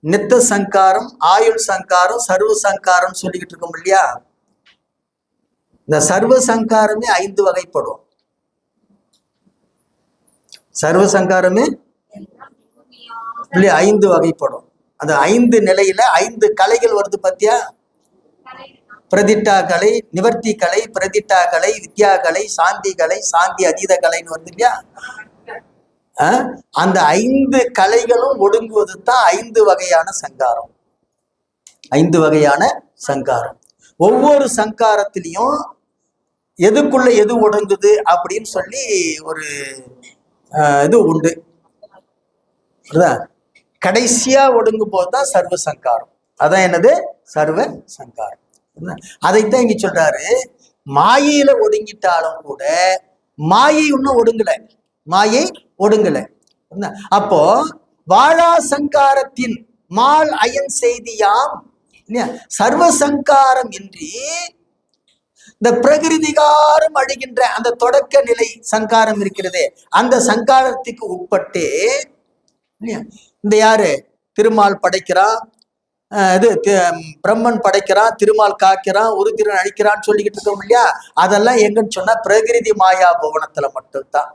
நித்த சங்காரம், ஆயுள் சங்காரம், சர்வ சங்காரம் சொல்லிக்கிட்டு இருக்கோம் இல்லையா? இந்த சர்வ சங்காரமே 5 வகைப்படும். சர்வ சங்காரமே இல்லையா 5 வகைப்படும். அந்த 5 நிலையில 5 கலைகள் வருது பாத்தியா? பிரதிட்டா கலை, நிவர்த்தி கலை, பிரதிட்டா கலை, வித்யா கலை, சாந்தி கலை, சாந்தி அதீத கலைன்னு வருது இல்லையா? அந்த 5 கலைகளும் ஒடுங்குவது தான் 5 வகையான சங்காரம். 5 வகையான சங்காரம். ஒவ்வொரு சங்காரத்திலையும் எதுக்குள்ள எது ஒடுங்குது அப்படின்னு சொல்லி ஒரு இது உண்டு. கடைசியா ஒடுங்கும் போதுதான் சர்வ சங்காரம். அதான் என்னது, சர்வ சங்காரம். அதைத்தான் இங்க சொல்றாரு, மாயையில ஒடுங்கிட்டாலும் கூட மாயை இன்னும் ஒடுங்கல, மாயை ஒடுங்கல. அப்போ வாழா சங்காரத்தின் மால் அயன் செய்தியாம் சர்வ சங்காரம் இன்றி இந்த பிரகிருதிகாரம் அழிகின்ற அந்த தொடக்க நிலை சங்காரம் இருக்கிறதே, அந்த சங்காரத்துக்கு உட்பட்டு இந்த யாரு திருமால் படைக்கிறான், இது பிரம்மன் படைக்கிறான், திருமால் காக்கிறான், உருத்திரன் அழிக்கிறான்னு சொல்லிக்கிட்டு இருக்கோம் இல்லையா? அதெல்லாம் எங்கன்னு சொன்னா பிரகிருதி மாயா புவனத்துல மட்டும்தான்.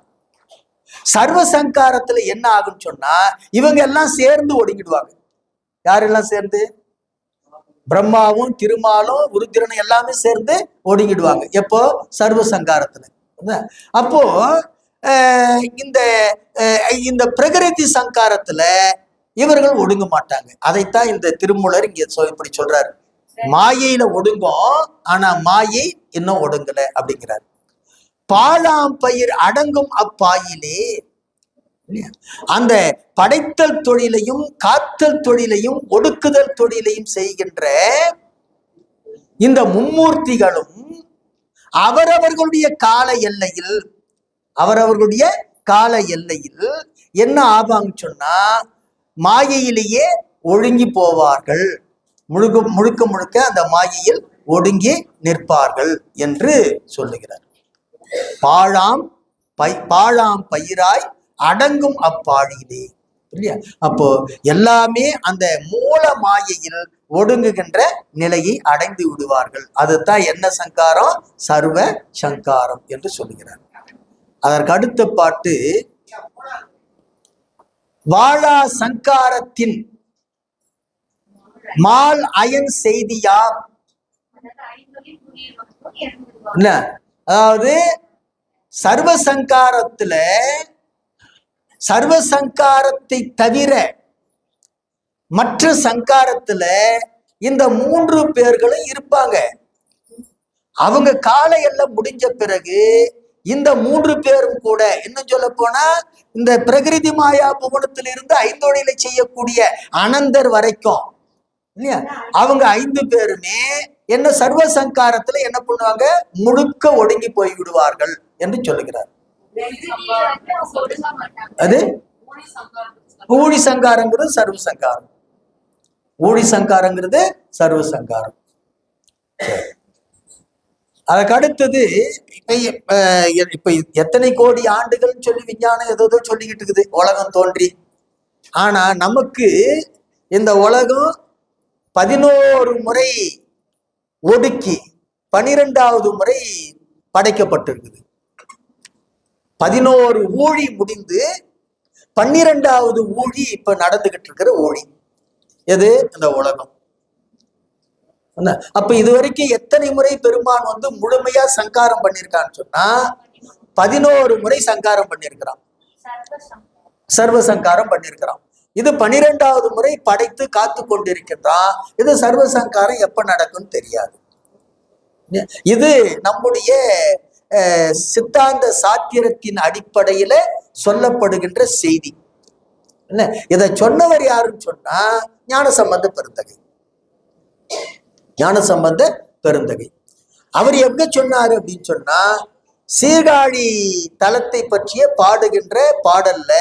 சர்வ சங்காரத்துல என்ன ஆகுன்னு சொன்னா இவங்க எல்லாம் சேர்ந்து ஒடுங்கிடுவாங்க. யாரெல்லாம் சேர்ந்து? பிரம்மாவும் திருமாலும் உருத்திரனும் எல்லாமே சேர்ந்து ஒடுங்கிடுவாங்க. எப்போ? சர்வ சங்காரத்துல. அப்போ இந்த இந்த பிரகிருதி சங்காரத்துல இவர்கள் ஒடுங்க மாட்டாங்க. அதைத்தான் இந்த திருமூலர் இங்க இப்படி சொல்றாரு. மாயையில ஒடுங்கும், ஆனா மாயை இன்னும் ஒடுங்கல அப்படிங்கிறார். பாழாம் பயிர் அடங்கும் அப்பாயிலே அந்த படைத்தல் தொழிலையும் காத்தல் தொழிலையும் ஒடுக்குதல் தொழிலையும் செய்கின்ற இந்த மும்மூர்த்திகளும் அவரவர்களுடைய கால எல்லையில் என்ன ஆபாங்க சொன்னா மாயையிலேயே ஒழுங்கி போவார்கள், முழுக்க முழுக்க அந்த மாயையில் ஒடுங்கி நிற்பார்கள் என்று சொல்லுகிறார். பாழாம் பயிராய் அடங்கும் அப்பாழியிலே இல்லையா? அப்போ எல்லாமே அந்த மூல மாயையில் ஒடுங்குகின்ற நிலையை அடைந்து விடுவார்கள். அதுதான் என்ன சங்காரம்? சர்வ சங்காரம் என்று சொல்லுகிறார். அதற்கு அடுத்த பாட்டு வாழா சங்காரத்தின் மால் அயன் செய்தியாம். அதாவது சர்வ சங்காரத்தை தவிர மற்ற சங்காரத்துல இந்த 3 பேர்களும் இருப்பாங்க. அவங்க கால எல்லாம் முடிஞ்ச பிறகு இந்த 3 பேரும் கூட இன்னும் சொல்ல போனா இந்த பிரகிருதி மாயா புவனத்திலிருந்து 5 தொழிலை செய்யக்கூடிய அனந்தர் வரைக்கும் இல்லையா, அவங்க 5 பேருமே என்ன சர்வ சங்காரத்துல என்ன பண்ணுவாங்க? முழுக்க ஒடுங்கி போய் விடுவார்கள் என்று சொல்லுகிறார். அது ஊழி சங்காரங்கிறது சர்வ சங்காரம். ஊழி சங்காரங்கிறது சர்வ சங்காரம். அதுக்கு அடுத்தது இப்ப எத்தனை கோடி ஆண்டுகள் சொல்லி விஞ்ஞானம் ஏதோ சொல்லிக்கிட்டு இருக்குது உலகம் தோன்றி. ஆனா நமக்கு இந்த உலகம் 11 முறை ஒடுக்கி 12வது முறை படைக்கப்பட்டிருக்குது. 11 ஊழி முடிந்து 12வது ஊழி இப்ப நடந்துகிட்டு இருக்கிற ஊழி எது? இந்த உலகம். அப்ப இதுவரைக்கும் எத்தனை முறை பெருமான் முழுமையா சங்காரம் பண்ணிருக்கான்னு சொன்னா 11 முறை சங்காரம் பண்ணிருக்கிறான், சர்வ சங்காரம் பண்ணிருக்கிறான். இது 12வது முறை படைத்து காத்து கொண்டிருக்கின்றான். இது சர்வ சங்காரம் எப்ப நடக்கும்னு தெரியாது. இது நம்முடைய சித்தாந்த சாத்திரத்தின் அடிப்படையில சொல்லப்படுகின்ற செய்தி. என்ன இதை சொன்னவர் யாருன்னு சொன்னா ஞானசம்பந்த பெருந்தகை. ஞானசம்பந்த பெருந்தகை அவர் எங்க சொன்னாரு அப்படின்னு சொன்னா சீர்காழி தலத்தை பற்றிய பாடுகின்ற பாடல்ல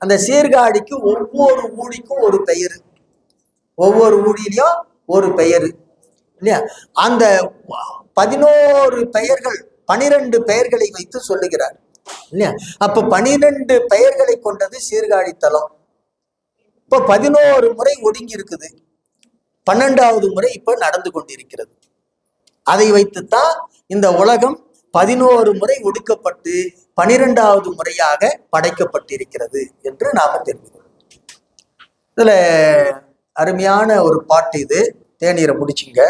அந்த சீர்காழிக்கு ஒவ்வொரு ஊழிக்கும் ஒரு பெயர், ஒவ்வொரு ஊழிலையும் ஒரு பெயர் இல்லையா? அந்த 11 பெயர்கள் 12 பெயர்களை வைத்து சொல்லுகிறார் இல்லையா? அப்ப 12 பெயர்களை கொண்டது சீர்காழி தலம். இப்ப 11 முறை ஒடுங்கி இருக்குது, 12வது முறை இப்ப நடந்து கொண்டிருக்கிறது. அதை வைத்துத்தான் இந்த உலகம் 11 முறை ஒடுக்கப்பட்டு 12வது முறையாக படைக்கப்பட்டிருக்கிறது என்று நாம தெரிஞ்சுக்கிறோம். இதுல அருமையான ஒரு பாட்டு இது. தேநீரை முடிச்சுங்க.